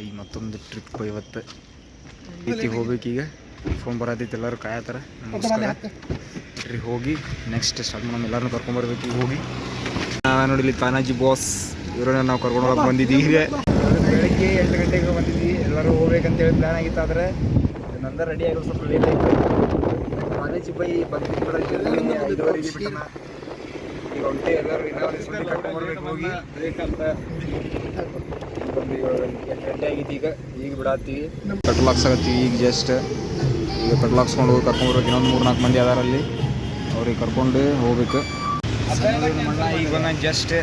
ಈಗ ಮತ್ತೊಂದು ಟ್ರಿಪ್ ಇವತ್ತು ಐತಿ ಹೋಗ್ಬೇಕೀಗ. ಫೋನ್ ಬರತೈತಿ, ಎಲ್ಲರೂ ಕಾಯತ್ತಾರ. ನಮಸ್ಕಾರ ಹೋಗಿ ನೆಕ್ಸ್ಟ್ ಸ್ಟಾರ್ಟ್ ಮಾಡೋಣ. ಎಲ್ಲರೂ ಕರ್ಕೊಂಬರ್ಬೇಕು ಈಗ ಹೋಗಿ. ನೋಡಿಲಿ ತಾನಾಜಿ ಬಾಸ್ ಇವರನ್ನ ನಾವು ಕರ್ಕೊಂಡು ಹೋಗಕ್ಕೆ ಬಂದಿದ್ದೀವಿ. ಈಗ ಬೆಳಗ್ಗೆ 8 ಗಂಟೆಗೆ ಬಂದಿದ್ವಿ. ಎಲ್ಲರೂ ಹೋಗ್ಬೇಕಂತೇಳಿ ಪ್ಲ್ಯಾನ್ ಆಗಿತ್ತು. ಆದರೆ ನಂದ ರೆಡಿ ಆಗೋದು ಸ್ವಲ್ಪ ಲೇಟ್ ಆಯಿತು. ತಾನಾಜಿ ಬೈ ಬಂದಿದ್ದು 5:30 ಬಿಟ್ಟಣ. ಈಗ ಹೊಂಟೆ ಎಲ್ಲರೂ ಇನ್ನೂ ಒಂದು ಸುದ್ದಿ ಕರ್ಕೊಂಬರ್ಬೇಕು ಹೋಗಿ ಬೇಕಂತ. ಒಂದು 8 ಗಂಟೆ ಆಗಿತ್ತು. ಈಗ ಬಿಡತ್ತೀವಿ. ಪೆಟ್ರೋಲ್ ಹಾಕ್ಸಾಕತ್ತೀವಿ ಈಗ ಜಸ್ಟ್. ಈಗ ಪೆಟ್ರೋಲ್ ಹಾಕ್ಸ್ಕೊಂಡು ಹೋಗಿ ಕರ್ಕೊಂಡ್ಬರ್ಬೇಕು. ಇನ್ನೊಂದು 3-4 ಮಂದಿ ಅದಾರಲ್ಲಿ, ಅವ್ರಿಗೆ ಕರ್ಕೊಂಡು ಹೋಗ್ಬೇಕು. ಈಗ ನಾನು ಜಸ್ಟ್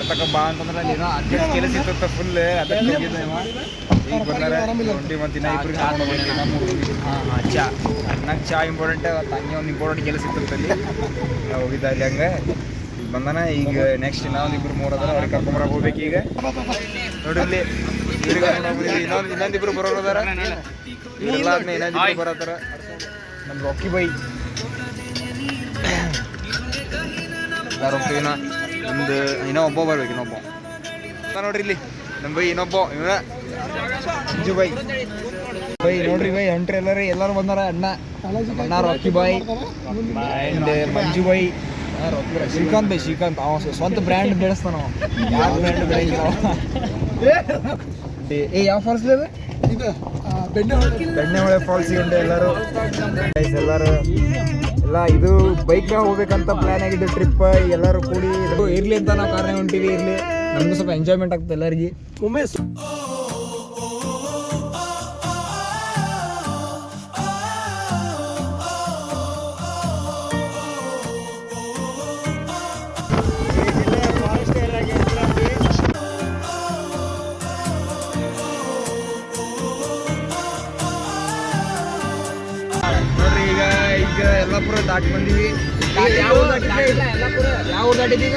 ತಕ್ಕ ಬಾ ಅಂತಂದ್ರೆ ಅಲ್ಲಿ ಏನೋ ಅರ್ಜೆಂಟ್ ಕೆಲಸ ಇತ್ತು ಫುಲ್. ಅದಕ್ಕೆ ಈಗ ಬಂದಾರೆ ಹೊಂಟಿ. ಮತ್ತು ಇನ್ನೂ ಇಬ್ಬರಿಗೆ ಕರ್ಕೊಂಡು ಹೋಗ್ಬೇಕು. ಚಾ ನಂಗೆ ಚಾ ಇಂಪಾರ್ಟೆಂಟ್. ಹಂಗೆ ಒಂದು ಇಂಪಾರ್ಟೆಂಟ್ ಕೆಲಸ ಇತ್ತು ಅಲ್ಲಿ, ಹೋಗಿದ್ದ ಅಲ್ಲಿ ಹಂಗೆ. ಈಗ ಬಂದಾನ. ಈಗ ನೆಕ್ಸ್ಟ್ ಇನ್ನೊಂದು 2-3 ಅದಾರ, ಅವ್ರಿಗೆ ಕರ್ಕೊಂಬರಕ್ಕೆ ಹೋಗ್ಬೇಕು. ಈಗ ನೋಡಿಲ್ಲಿ ಇವ್ರಿಗೆ ಇನ್ನೊಂದಿಬ್ರು ಬರೋರು ಅದಾರ. ಇವರೆಲ್ಲ ಆದ್ಮೇಲೆ ಇನ್ನೊಂದಿಬ್ರು ಬರತ್ತಾರ. ನಮ್ಮ ರಾಕಿ ಬೈ ಯಾರು ಹೋಗ್ತೀವಿನ ನಮ್ದು ಇನ್ನೂ ಒಬ್ಬ ಬರ್ಬೇಕು. ಇನ್ನೊಬ್ಬ ನೋಡ್ರಿ ಇಲ್ಲಿ ನಮ್ಮ ಬೈ ಇನ್ನೊಬ್ಬ ಇವನ ಮಂಜು ಬೈ. ನೋಡ್ರಿ ಬೈ ಹೊಂಟ್ರಿ ಎಲ್ಲರೂ ಬಂದಾರ. ಅಣ್ಣ rakhi boy and Manju by, Srikanth ಅವ ಸ್ವಂತ ಬ್ರ್ಯಾಂಡ್ ಬೆಳೆಸ್ತಾನ. ಯಾವ ಬ್ರ್ಯಾಂಡ್ ಬೆಳೆಯಿಲ್ಲ. ಯಾವ ಫಾಲ್ಸ್ ಇದು? ಬೆಣ್ಣೆಹೊಳೆ ಫಾಲ್ಸಿಗೆ ಉಂಟು ಎಲ್ಲರೂ. ಎಲ್ಲ ಇದು ಬೈಕ್ನಾಗ ಹೋಗ್ಬೇಕಂತ ಪ್ಲಾನ್ ಆಗಿದೆ ಟ್ರಿಪ್. ಎಲ್ಲರೂ ಕೂಡಿ ಇರ್ಲಿ ಅಂತ ನಾವು ಕಾರಣ ಹೊಂಟಿವಿ. ಇರ್ಲಿ, ನಮಗೂ ಸ್ವಲ್ಪ ಎಂಜಾಯ್ಮೆಂಟ್ ಆಗ್ತದೆ ಎಲ್ಲರಿಗೆ. ಒಮ್ಮೆ ಯಲ್ಲಾಪುರ ದಾಟಿ ಬಂದೀವಿ. ಯಾವ ಊರು ದಾಟಿದ್ದೀವಿ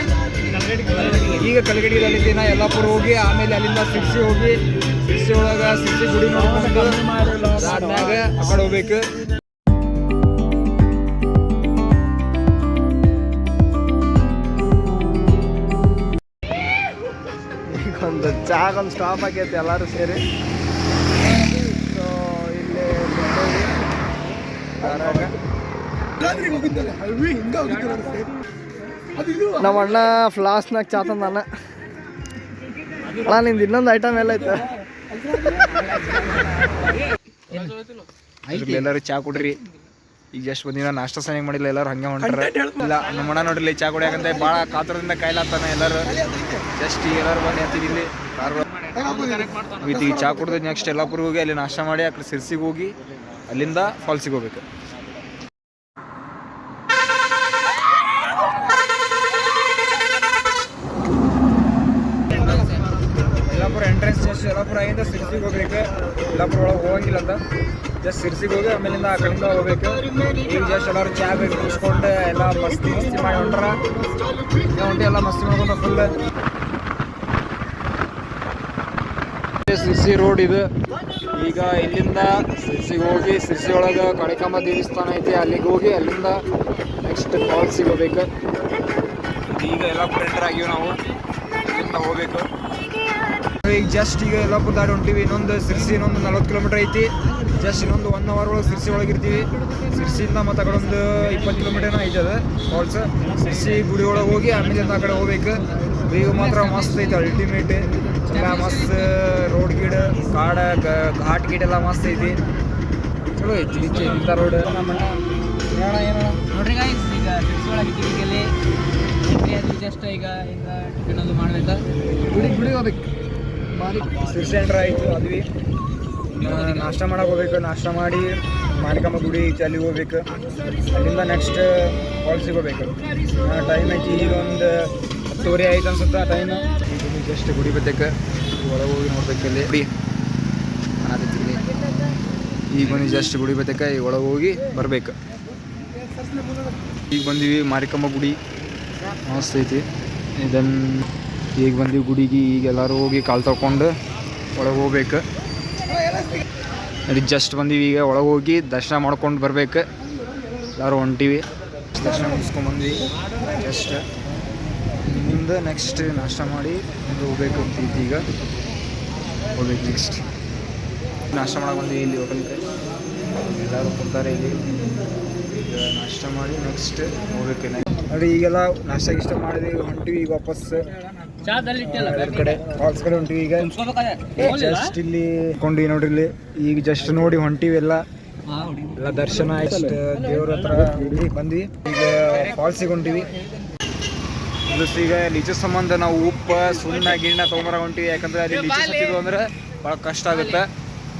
ಈಗ? ಕಲಗಡಿ ದಾಟಿದ್ದೀವಿ. ನಾ ಯಲ್ಲಾಪುರ ಹೋಗಿ ಆಮೇಲೆ ಅಲ್ಲಿಂದ ಸಿರ್ಸಿ ಹೋಗಿ, ಸಿರ್ಸಿ ಒಳಗೆ ಸಿರ್ಸಿ ಗುಡಿ ನೋಡ್ಕೊಂಡು ಆದ್ಮ್ಯಾಗ ಆ ಕಡೆ ಹೋಗ್ಬೇಕು. ಈಗ ಒಂದು ಚಾಗೊಂದು ಸ್ಟಾಪ್ ಆಗೈತೆ ಎಲ್ಲರೂ ಸೇರಿ. ಇಲ್ಲಿ ನಮ್ಮ ಅಣ್ಣ ಫ್ಲಾಸ್ನಾಗ ಚಾ ತಂದಾನ. ಅಣ್ಣ ನಿಂದು ಇನ್ನೊಂದು ಐಟಮ್ ಎಲ್ಲ ಐತೆ. ಎಲ್ಲರೂ ಚಾ ಕುಡ್ರಿ. ಈಗ ಜಸ್ಟ್ ಬಂದಿನ ನಾಷ್ಟ ಸನಿಗೆ ಮಾಡಿಲ್ಲ, ಎಲ್ಲರೂ ಹಂಗೆ ಹೊಂಟಾರ. ಇಲ್ಲ ನಮ್ಮ ಅಣ್ಣ ನೋಡ್ರಿ ಚಾ ಕುಡಿಯಾಕಂತ ಭಾಳ ಕಾತರದಿಂದ ಕಾಯ್ಲಾತಾನ ಎಲ್ಲರೂ. ಜಸ್ಟ್ ಈಗ ಎಲ್ಲರೂ ಬಂದು ಹತ್ತಿದ್ದು ಇಲ್ಲಿ ಈಗ ಚಾ ಕುಡ್ದು ನೆಕ್ಸ್ಟ್ ಯಲ್ಲಾಪುರ್ಗೆ ಹೋಗಿ ಅಲ್ಲಿ ನಾಷ್ಟ ಮಾಡಿ ಆ ಕಡೆ ಸಿರ್ಸಿಗೆ ಹೋಗಿ ಅಲ್ಲಿಂದ ಫಾಲ್ಸಿಗೆ ಹೋಗ್ಬೇಕು. ಎಂಟ್ರೆನ್ಸ್ ಜಸ್ಟ್ ಯಲ್ಲಾಪುರ ಆಗಿಂದ ಸಿರ್ಸಿಗೆ ಹೋಗ್ಬೇಕು. ಯಲ್ಲಾಪುರ ಒಳಗೆ ಹೋಗಂಗಿಲ್ಲ ಅಂತ ಜಸ್ಟ್ ಸಿರ್ಸಿಗೆ ಹೋಗಿ ಆಮೇಲಿಂದ ಆ ಕಡೆಯಿಂದ ಹೋಗ್ಬೇಕು. ಈಗ ಜಸ್ಟ್ ಎಲ್ಲರೂ ಚಾ ಬೇಕು ಕುಡಿಸ್ಕೊಂಡು ಎಲ್ಲ ಮಸ್ತಿ ಮಾಡಿ ಹೊಂಟ್ರ. ಹೊಂಟಿ ಎಲ್ಲ ಮಸ್ತಿ ಮಾಡ್ಕೊಂಡು ಫುಲ್. ಸಿರ್ಸಿ ರೋಡ್ ಇದು. ಈಗ ಇಲ್ಲಿಂದ ಸಿರ್ಸಿಗೆ ಹೋಗಿ ಸಿರ್ಸಿ ಒಳಗೆ ಕಣಿಕಮ್ಮ ದೇವಸ್ಥಾನ ಐತಿ, ಅಲ್ಲಿಗೆ ಹೋಗಿ ಅಲ್ಲಿಂದ ನೆಕ್ಸ್ಟ್ ಫಾಲ್ಸಿಗೆ ಹೋಗ್ಬೇಕು. ಈಗ ಯಲ್ಲಾಪುರ ಎಂಟರ್ ಆಗಿವಿ ನಾವು. ಇಲ್ಲಿಂದ ಹೋಗ್ಬೇಕು. ಈಗ ಜಸ್ಟ್ ಈಗ ಯಲ್ಲಾಪುರ ದಾಟಿ ಹೊಂಟಿವಿ. ಇನ್ನೊಂದು ಸಿರ್ಸಿ ಇನ್ನೊಂದು 40 ಕಿಲೋಮೀಟರ್ ಐತಿ. ಜಸ್ಟ್ ಇನ್ನೊಂದು 1 ಅವರ್ ಒಳಗೆ ಸಿರ್ಸಿ ಒಳಗೆ ಇರ್ತೀವಿ. ಸಿರ್ಸಿಯಿಂದ ಮತ್ತು ಆ ಕಡೆ ಒಂದು 20 ಕಿಲೋಮೀಟರ್ನ ಐತೆ ಅದು ಫಾಲ್ಸ್. ಸಿರ್ಸಿ ಗುಡಿ ಒಳಗೆ ಹೋಗಿ ಆಮೇಲೆ ಆ ಕಡೆ ಹೋಗ್ಬೇಕು. ಈಗ ಮಾತ್ರ ಮಸ್ತ್ ಐತೆ, ಅಲ್ಟಿಮೇಟ್ ಎಲ್ಲ ಮಸ್ತ್. ರೋಡ್ ಗಿಡ ಕಾಡ ಘಾಟ್ ಗಿಡ ಎಲ್ಲ ಮಸ್ತ್ ಐತಿ, ಚಲೋ ಐತಿ ಇಂಥ ರೋಡ್. ನಮ್ಮಣ್ಣ ಏನೋ ನೋಡ್ರಿ ಗಾಯ್ಸ್, ಈಗ ಸಿರ್ಸಿ ಒಳಗೆ ಇದ್ದೀವಿ. ಜಸ್ಟ್ ಈಗ ಟಿಫಿನ್ ಅದು ಮಾಡ್ಬೇಕು. ಗುಡಿ ಹೋಗ್ಬೇಕು. ಸಿರ್ಸಿ ಸೆಂಟ್ರ್ ಆಯಿತು ಅದ್ವಿ. ನಾಷ್ಟ ಮಾಡಕ್ಕೆ ಹೋಗ್ಬೇಕು. ನಾಷ್ಟ ಮಾಡಿ ಮಾರಿಕಮ್ಮ ಗುಡಿ ಐತಿ, ಅಲ್ಲಿಗೆ ಹೋಗ್ಬೇಕು. ಅಲ್ಲಿಂದ ನೆಕ್ಸ್ಟ್ ಫಾಲ್ಸಿಗೆ ಹೋಗ್ಬೇಕು. ಟೈಮ್ ಐತಿ ಈಗ ಒಂದು 10:30 ಆಯ್ತು ಅನ್ಸುತ್ತೆ ಟೈಮ್. ಈಗ ಜಸ್ಟ್ ಗುಡಿ ಬತ್ತಕ್ಕೆ ಒಳಗೆ ಹೋಗಿ ನೋಡ್ಬೇಕಲ್ಲಿ ಗುಡಿ ಕಾಣತಿರ್ಲಿ. ಈಗ ಬಂದು ಜಸ್ಟ್ ಗುಡಿ ಬತ್ತಕ್ಕೆ ಈಗ ಒಳಗೆ ಹೋಗಿ ಬರಬೇಕು. ಈಗ ಬಂದೀವಿ ಮಾರಿಕಮ್ಮ ಗುಡಿ, ಮಸ್ತ್ ಐತಿ. ಇದನ್ನು ಈಗ ಬಂದೀವಿ ಗುಡಿಗೆ. ಈಗ ಎಲ್ಲರೂ ಹೋಗಿ ಕಾಲು ತೊಳ್ಕೊಂಡು ಒಳಗೆ ಹೋಗ್ಬೇಕು. ಜಸ್ಟ್ ಬಂದೀವಿ. ಈಗ ಒಳಗೆ ಹೋಗಿ ದರ್ಶನ ಮಾಡ್ಕೊಂಡು ಬರ್ಬೇಕು. ಎಲ್ಲರೂ ಹೊಂಟೀವಿ. ದರ್ಶನ ಮುಗಿಸ್ಕೊಂಡ್ಬಂದ್ವಿ ಜಸ್ಟ್. ನಿಮ್ದು ನೆಕ್ಸ್ಟ್ ನಾಷ್ಟ ಮಾಡಿ ಮುಂದೆ ಹೋಗ್ಬೇಕು ಅಂತೈತಿ. ಈಗ ಹೋಗ್ಬೇಕು ನೆಕ್ಸ್ಟ್. ನಾಷ್ಟ ಮಾಡಕ್ಕೆ ಬಂದು ಇಲ್ಲಿ ಹೋಟೆಲ್ಗೆ ಎಲ್ಲರೂ ಕುಂತಾರೆ ಇಲ್ಲಿ. ಈಗ ನಾಷ್ಟ ಮಾಡಿ ನೆಕ್ಸ್ಟ್ ಹೋಗ್ಬೇಕು. ನೋಡಿ ಈಗೆಲ್ಲ ನಾಷ್ಟ ಇಷ್ಟ ಮಾಡಿದ್ವಿ, ಹೊಂಟಿವಿ ಈಗ ವಾಪಸ್ ಕಡೆ ಫಾಲ್ಸ್ ಕಡೆ ಹೊಂಟಿವಿ. ಈಗ ಜಸ್ಟ್ ಇಲ್ಲಿ ಕೊಂಡ್ವಿ ನೋಡ್ರಿ, ಇಲ್ಲಿ ಈಗ ಜಸ್ಟ್ ನೋಡಿ ಹೊಂಟಿವಿ. ಎಲ್ಲ ದರ್ಶನ ಆಯ್ತು, ದೇವ್ರ ಹತ್ರ ಬಂದ್ವಿ. ಈಗ ಫಾಲ್ಸಿಗೆ ಹೊಂಟಿವಿ. ಪ್ಲಸ್ ಈಗ ಲೀಚಸ್ ಸಂಬಂಧ ನಾವು ಉಪ್ಪು ಸುಣ್ಣ ಗಿಣ್ಣ ತೊಗೊಂಬರ ಹೊಂಟಿವಿ. ಯಾಕಂದ್ರೆ ಅಲ್ಲಿ ಲೀಚಸ್ ಹಚ್ಚಿದ್ವು ಅಂದ್ರೆ ಭಾಳ ಕಷ್ಟ ಆಗುತ್ತೆ.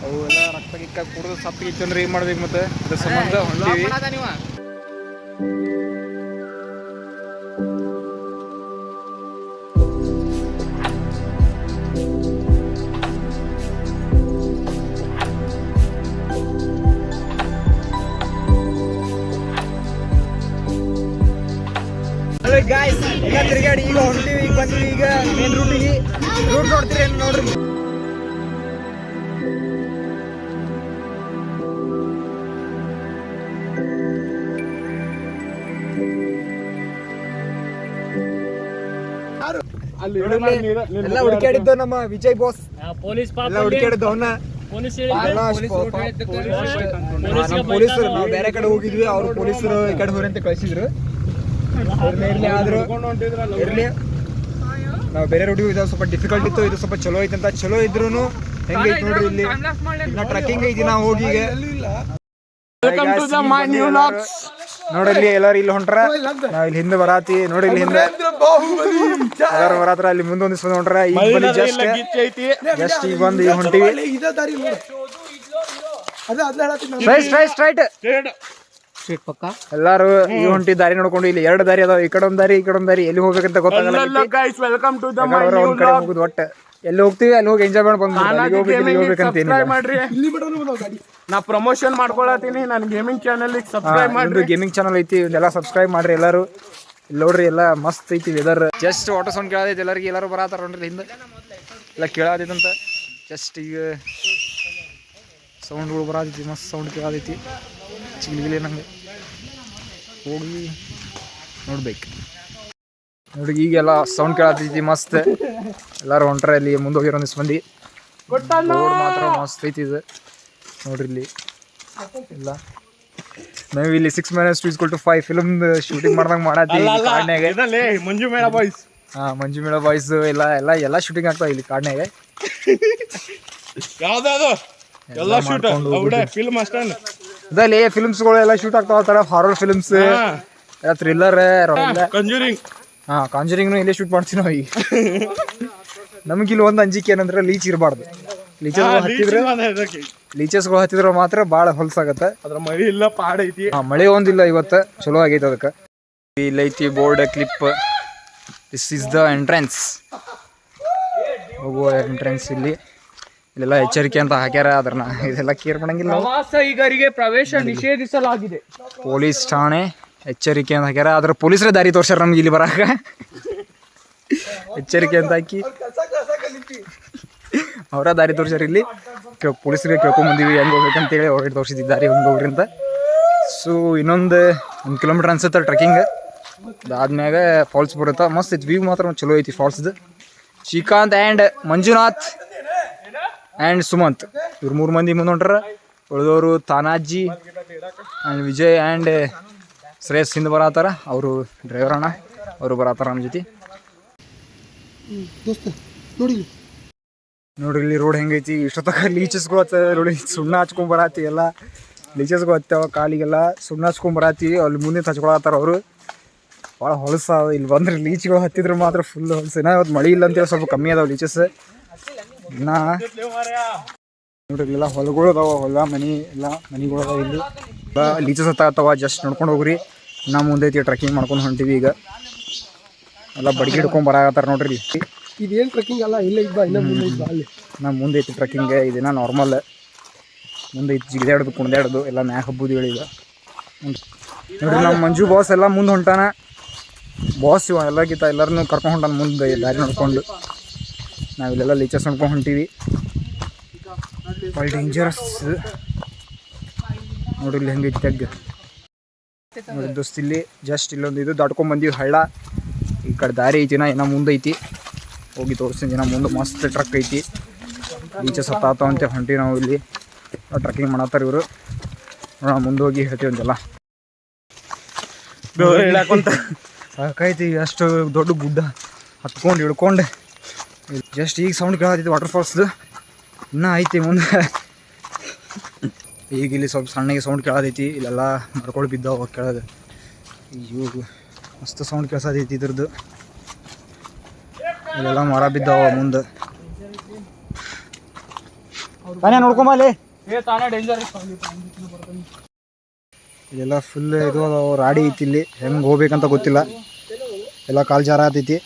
ಅವು ಎಲ್ಲ ರಕ್ತ ಗಿಕ್ಕ ಕುಡಿದು ಸಪ್ಪಿಗಿತ್ತು ಅಂದ್ರೆ ಏನು ಮಾಡ್ಬೇಕು, ಮತ್ತೆ ಅದ್ರ ಸಂಬಂಧ ಹೊಂಟಿವಿ. ಗಾಯ್ಸ್ ಈಗ ತಿರುಗಾಡಿ ಈಗ ಹೊಂಟಿವಿ. ಈಗ ಬಂದ್ವಿ ಈಗ ಮೇನ್ ರೂಟಿಗೆ. ರೂಟ್ ನೋಡ್ತೀರಿ ಏನು ನೋಡ್ರಿ. ಎಲ್ಲ ಹುಡುಕಾಡಿದ್ದು ನಮ್ಮ ವಿಜಯ್ ಬಾಸ್, ಎಲ್ಲ ಹುಡುಕಾಡಿದ್ದು ಅವನ್ನ. ಪೊಲೀಸರು ನಾವು ಬೇರೆ ಕಡೆ ಹೋಗಿದ್ವಿ, ಅವ್ರು ಪೊಲೀಸರು ಈ ಕಡೆ ಹೋರಿ ಅಂತ ಕಳಿಸಿದ್ರು. ಆದ್ರೂ ಇರ್ಲಿ, ನಾವು ಬೇರೆ ರೂಟಿಗೆ ಇದಾವೆ, ಸ್ವಲ್ಪ ಡಿಫಿಕಲ್ಟ್ ಇತ್ತು. ಇದು ಸ್ವಲ್ಪ ಚಲೋ ಐತೆ ಅಂತ. ಚಲೋ ಇದ್ರು ಹೆಂಗೈತೆ ನೋಡ್ರಿ. ಇಲ್ಲಿ ಟ್ರಕ್ಕಿಂಗ್ ಐತಿ. ನಾವು ಹೋಗಿ ನೋಡ್ರಿ ಎಲ್ಲಾರು ಇಲ್ಲಿ ಹೊಂಟ್ರ. ನಾವ್ ಇಲ್ಲಿ ಹಿಂದೆ ಬರಾತಿ ನೋಡಿ. ಇಲ್ಲಿ ಹಿಂದೆ ಎಲ್ಲಾರು ಬರಾತ್ರ. ಅಲ್ಲಿ ಮುಂದೊಂದು ಹೊಂಟ್ರ. ಈಗ ಜಸ್ಟ್ ಈಗ ಬಂದು ಈಗ ಹೊಂಟಿವಿ. ಸ್ಟ್ರೈಟ್ ಎಲ್ಲಾರು ಈ ಹೊಂಟಿ ದಾರಿ ನೋಡ್ಕೊಂಡು. ಇಲ್ಲಿ 2 ದಾರಿ ಅದಾವ, ಈ ಕಡೆ ಒಂದ್ ದಾರಿ, ಈ ಕಡೆ ಒಂದ್ ದಾರಿ. ಎಲ್ಲಿ ಹೋಗ್ಬೇಕಂತ ಗೊತ್ತಾಗಲ್ಲ. ಒಂದ್ ಕಡೆ ಹೋಗುದು. ಒಟ್ಟ ಎಲ್ಲಿ ಹೋಗ್ತೀವಿ ಅಲ್ಲಿ ಹೋಗಿ ಎಂಜಾಯ್ ಮಾಡಿ ಹೋಗ್ಬೇಕಂತ ನಾ ಪ್ರಮೋಷನ್ ಮಾಡ್ಕೊಳತೀನಿ. ನನ್ನ ಗೇಮಿಂಗ್ ಚಾನಲ್ ಸಬ್ಸ್ಕ್ರೈಬ್ ಮಾಡ್ರಿ. ಗೇಮಿಂಗ್ ಚಾನಲ್ ಐತಿ, ಇದೆಲ್ಲ ಸಬ್ಸ್ಕ್ರೈಬ್ ಮಾಡ್ರಿ ಎಲ್ಲಾರು. ಇಲ್ಲಿ ನೋಡ್ರಿ ಎಲ್ಲ ಮಸ್ತ್ ಐತಿ ವೆದರ್. ಜಸ್ಟ್ ವಾಟರ್ ಸೌಂಡ್ ಕೇಳತೈತಿ ಎಲ್ಲರಿಗೆ. ಎಲ್ಲರೂ ಬರತ್ತಾರ ನೋಡ್ರಿ ಹಿಂದೆ ಎಲ್ಲ ಕೇಳತೈತಂತ. ಜಸ್ಟ್ ಈಗ ಸೌಂಡ್ಗಳು ಬರತೈತಿ, ಮಸ್ತ್ ಸೌಂಡ್ ಕೇಳತೈತಿ. ಚಿಗಿಲಿ ನಂಗೆ ಹೋಗಿ ನೋಡ್ಬೇಕು ನೋಡಿ. ಈಗೆಲ್ಲ ಸೌಂಡ್ ಕೇಳತೈತಿ ಮಸ್ತ್. ಎಲ್ಲಾರು ಹೊಂಟ್ರ. ಇಲ್ಲಿ ಮುಂದೆ ಹೋಗಿರೋ ಒಂದಿಷ್ಟು ಮಂದಿ. ರೋಡ್ ಮಾತ್ರ ಮಸ್ತ್ ಐತಿ ಇದು ನೋಡ್ರಿ. ಇಲ್ಲಿ ಇಲ್ಲ ನಾವು ಇಲ್ಲಿ 6-2 ಫಿಲ್ಮ್ ಶೂಟಿಂಗ್ ಮಾಡ್ದಂಗ ಮಾಡತ್ತೀವಿ ಕಾಡ್ನ್ಯಾಗ. ಮಂಜು ಮೇಳ ಬಾಯ್ಸ್. ಮಂಜು ಮೇಳ ಬಾಯ್ಸ್ ಎಲ್ಲ ಶೂಟಿಂಗ್ ಆಗ್ತಾವ ಇಲ್ಲಿ ಕಾಡ್ನ್ಯಾಗ. ಎಲ್ಲ ಶೂಟ್ ಫಿಲ್ಮ್ ಅಷ್ಟೇ ಅದಲ್ಲಿ ಫಿಲ್ಮ್ಸ್ಗಳು ಎಲ್ಲ ಶೂಟ್ ಆಗ್ತಾವ. ತರ ಹಾರರ್ ಫಿಲ್ಮ್ಸ್, ಥ್ರಿಲ್ಲರ್, ಕಂಜೂರಿಂಗ್. ಕಾಂಜರಿಂಗ್ನು ಇಲ್ಲೇ ಶೂಟ್ ಮಾಡ್ತೀವಿ ನಾವು. ಈಗ ನಮ್ಗೆ ಇಲ್ಲಿ ಒಂದು ಅಂಜಿಕೆ ಏನಂದ್ರೆ ಲೀಚ್ ಇರಬಾರ್ದು. ಲೀಚಸ್ಗಳು ಹತ್ತಿದ್ರೆ ಮಾತ್ರ ಭಾಳ ಹೊಲ್ಸಾಗತ್ತೆ. ಅದ್ರ ಮಳಿ ಇಲ್ಲ, ಪಾಡ ಐತಿ. ಮಳೆ ಒಂದಿಲ್ಲ ಇವತ್ತು, ಚಲೋ ಆಗೈತೆ ಅದಕ್ಕೆ. ಇಲ್ಲ ಐತಿ board clip. This is the entrance, ಹೋಗುವ ಎಂಟ್ರೆನ್ಸ್. ಇಲ್ಲೆಲ್ಲ ಎಚ್ಚರಿಕೆ ಅಂತ ಹಾಕ್ಯಾರ. ಅದ್ರನ್ನ ಇದೆಲ್ಲ ಕೇರ್ ಮಾಡಂಗಿಲ್ಲ. ಪ್ರವಾಸಿಗರಿಗೆ ಪ್ರವೇಶ ನಿಷೇಧಿಸಲಾಗಿದೆ. ಪೊಲೀಸ್ ಠಾಣೆ ಎಚ್ಚರಿಕೆ ಅಂತ ಹಾಕ್ಯಾರ. ಅದ್ರ ಪೊಲೀಸರೇ ದಾರಿ ತೋರ್ಸ್ಯಾರ ನಮ್ಗೆ ಇಲ್ಲಿ ಬರಾಕ. ಎಚ್ಚರಿಕೆ ಅಂತ ಹಾಕಿ ಅವರ ದಾರಿ ತೋರ್ಸ್ಯಾರ. ಇಲ್ಲಿ ಪೊಲೀಸರಿಗೆ ಕೇಳ್ಕೊಂಬಂದಿವಿ ಹೆಂಗೆ ಹೋಗ್ಬೇಕಂತೇಳಿ ಹೊರಗಡೆ ತೋರಿಸಿದ್ದಾರೆ ಹೆಂಗೆ ಹೋಗ್ರಿ ಅಂತ. ಸೊ ಇನ್ನೊಂದು 1 ಕಿಲೋಮೀಟರ್ ಅನ್ಸುತ್ತೆ ಟ್ರೆಕ್ಕಿಂಗ್. ಅದಾದ್ಮ್ಯಾಗ ಫಾಲ್ಸ್ ಬರುತ್ತೆ. ಮಸ್ತ್ ಐತಿ, ವ್ಯೂ ಮಾತ್ರ ಚಲೋ ಐತಿ ಫಾಲ್ಸ್ದು. ಶ್ರೀಕಾಂತ್ ಆ್ಯಂಡ್ ಮಂಜುನಾಥ್ ಆ್ಯಂಡ್ ಸುಮಂತ್ ಇವ್ರು 3 ಮಂದಿ ಮುಂದೆ ಹೊಂಟ್ರ. ಉಳಿದವರು ತಾನಾಜಿ ಆ್ಯಂಡ್ ವಿಜಯ್ ಆ್ಯಂಡ್ ಶ್ರೇಯಸ್ ಹಿಂದೆ ಬರತ್ತಾರ. ಅವರು ಡ್ರೈವರ್ ಅಣ್ಣ, ಅವರು ಬರತ್ತಾರ ನಮ್ಮ ಜೊತೆ. ನೋಡ್ರಿ ಇಲ್ಲಿ ರೋಡ್ ಹೆಂಗೈತಿ. ಇಷ್ಟೊತ್ತಕ ಲೀಚಸ್ಗಳು ನೋಡಿ ಸುಣ್ಣ ಹಚ್ಕೊಂಡ್ ಬರತ್ತಿ. ಎಲ್ಲ ಲೀಚಸ್ಗಳು ಹತ್ತಾವ ಕಾಲಿಗೆಲ್ಲ ಸುಣ್ಣ ಹಚ್ಕೊಂಡ್ ಬರತ್ತಿ. ಅಲ್ಲಿ ಮುಂದೆ ಹಚ್ಕೊಳತ್ತಾರ ಅವರು. ಭಾಳ ಹೊಲಸ ಇಲ್ಲಿ ಬಂದ್ರೆ ಲೀಚ್ಗಳು ಹತ್ತಿದ್ರೆ ಮಾತ್ರ ಫುಲ್ ಹೊಲಸ. ಇವತ್ತು ಮಳೆ ಇಲ್ಲ ಅಂತೇಳಿ ಸ್ವಲ್ಪ ಕಮ್ಮಿ ಅದಾವ ಲೀಚಸ್. ಇನ್ನ ನೋಡ್ರಿ ಇಲ್ಲೆಲ್ಲ ಹೊಲಗಳು ಅದಾವ, ಹೊಲ ಮನಿ ಎಲ್ಲ ಮನಿಗಳು ಅದಾವ. ಇಲ್ಲಿ ಲೀಚಸ್ ಹತ್ತಾವ. ಜಸ್ಟ್ ನೋಡ್ಕೊಂಡು ಹೋಗ್ರಿ. ಇನ್ನ ಮುಂದೆ ಐತಿ ಟ್ರೆಕ್ಕಿಂಗ್ ಮಾಡ್ಕೊಂಡು ಹೊಂಟಿವಿ. ಈಗ ಎಲ್ಲ ಬಡ್ಗಿ ಹಿಡ್ಕೊಂಡ್ ಬರಾಕತ್ತಾರ ನೋಡ್ರಿ. ಇದೇನು ಟ್ರೆಕ್ಕಿಂಗ್ ಅಲ್ಲ, ಇಲ್ಲ ನಾ ಮುಂದೆ ಐತಿ ಟ್ರೆಕ್ಕಿಂಗ್. ಇದನ್ನ ನಾರ್ಮಲ್. ಮುಂದೆ ಐತಿ ಜಿಗಿದಾಡೋದು, ಕುಣ್ದಾಡೋದು ಎಲ್ಲ ಮ್ಯಾಗ ಹಬ್ಬುದು ಹೇಳಿದ ನೋಡ್ರಿ. ನಮ್ಮ ಮಂಜು ಬಾಸ್ ಎಲ್ಲ ಮುಂದೆ ಹೊಂಟಾನ. ಬಾಸ್ ಇವ ಎಲ್ಲಕ್ಕಿಂತ ಎಲ್ಲರನ್ನೂ ಕರ್ಕೊಂಡು ಹೊಂಟಾನ ಮುಂದೆ ದಾರಿ ನೋಡ್ಕೊಂಡು. ನಾವಿಲ್ಲೆಲ್ಲ ಲೀಚಸ್ ನೋಡ್ಕೊಂಡು ಹೊಂಟೀವಿ. ಭಾಳ ಡೇಂಜರಸ್ ನೋಡ್ರಿ. ಇಲ್ಲಿ ಹೆಂಗೈತಿ ತೆಗ್ಗ ನೋಡಿ ದೋಸ್ತ್. ಇಲ್ಲಿ ಜಸ್ಟ್ ಇಲ್ಲೊಂದು ಇದು ದಾಟ್ಕೊಂಡ್ ಬಂದೀವಿ ಹಳ್ಳ. ಈ ಕಡೆ ದಾರಿ ಐತಿನ ಏನೋ ಮುಂದೆ ಐತಿ, ಹೋಗಿ ತೋರಿಸ್ತೀನಿ. ದಿನ ಮುಂದೆ ಮಸ್ತ್ ಟ್ರಕ್ ಐತಿ. ಬೀಚಸ್ ಹತ್ತಾವಂತೆ ಹೊಂಟಿ ನಾವು ಇಲ್ಲಿ ಟ್ರಕ್ಕಿಂಗ್ ಮಾಡತ್ತಾರ ಇವರು. ನೋಡೋಣ ಮುಂದೆ ಹೋಗಿ ಹೇಳ್ತೀವಿ ಅಂತೆಲ್ಲ. ಹೇಳಕ್ಕಂತ ಸಾಕೈತಿ, ಅಷ್ಟು ದೊಡ್ಡ ಗುಡ್ಡ ಹತ್ಕೊಂಡು ಇಳ್ಕೊಂಡು ಜಸ್ಟ್ ಈಗ ಸೌಂಡ್ ಕೇಳತ್ತೈತಿ ವಾಟರ್ಫಾಲ್ಸ್ದು. ಇನ್ನೂ ಐತಿ ಮುಂದೆ. ಈಗ ಇಲ್ಲಿ ಸ್ವಲ್ಪ ಸಣ್ಣಗೆ ಸೌಂಡ್ ಕೇಳತೈತಿ. ಇಲ್ಲೆಲ್ಲ ಮರ್ಕೊಂಡು ಬಿದ್ದಾವ ಕೆಳಗೆ. ಅಯ್ಯೋ ಮಸ್ತ್ ಸೌಂಡ್ ಕೇಳ್ಸತೈತಿ ಇದ್ರದ್ದು. ಇಲ್ಲೆಲ್ಲ ಮರ ಬಿದ್ದಾವ ಮುಂದೆ. ತಾನೇ ನೋಡ್ಕೊಂಬಲ್ಲಿ. ಇಲ್ಲೆಲ್ಲ ಫುಲ್ ಇದು ಅದಾವ, ರಾಡಿ ಐತಿ. ಇಲ್ಲಿ ಹೆಂಗೆ ಹೋಗ್ಬೇಕಂತ ಗೊತ್ತಿಲ್ಲ, ಎಲ್ಲ ಕಾಲು ಜಾರ ಆತೈತಿ.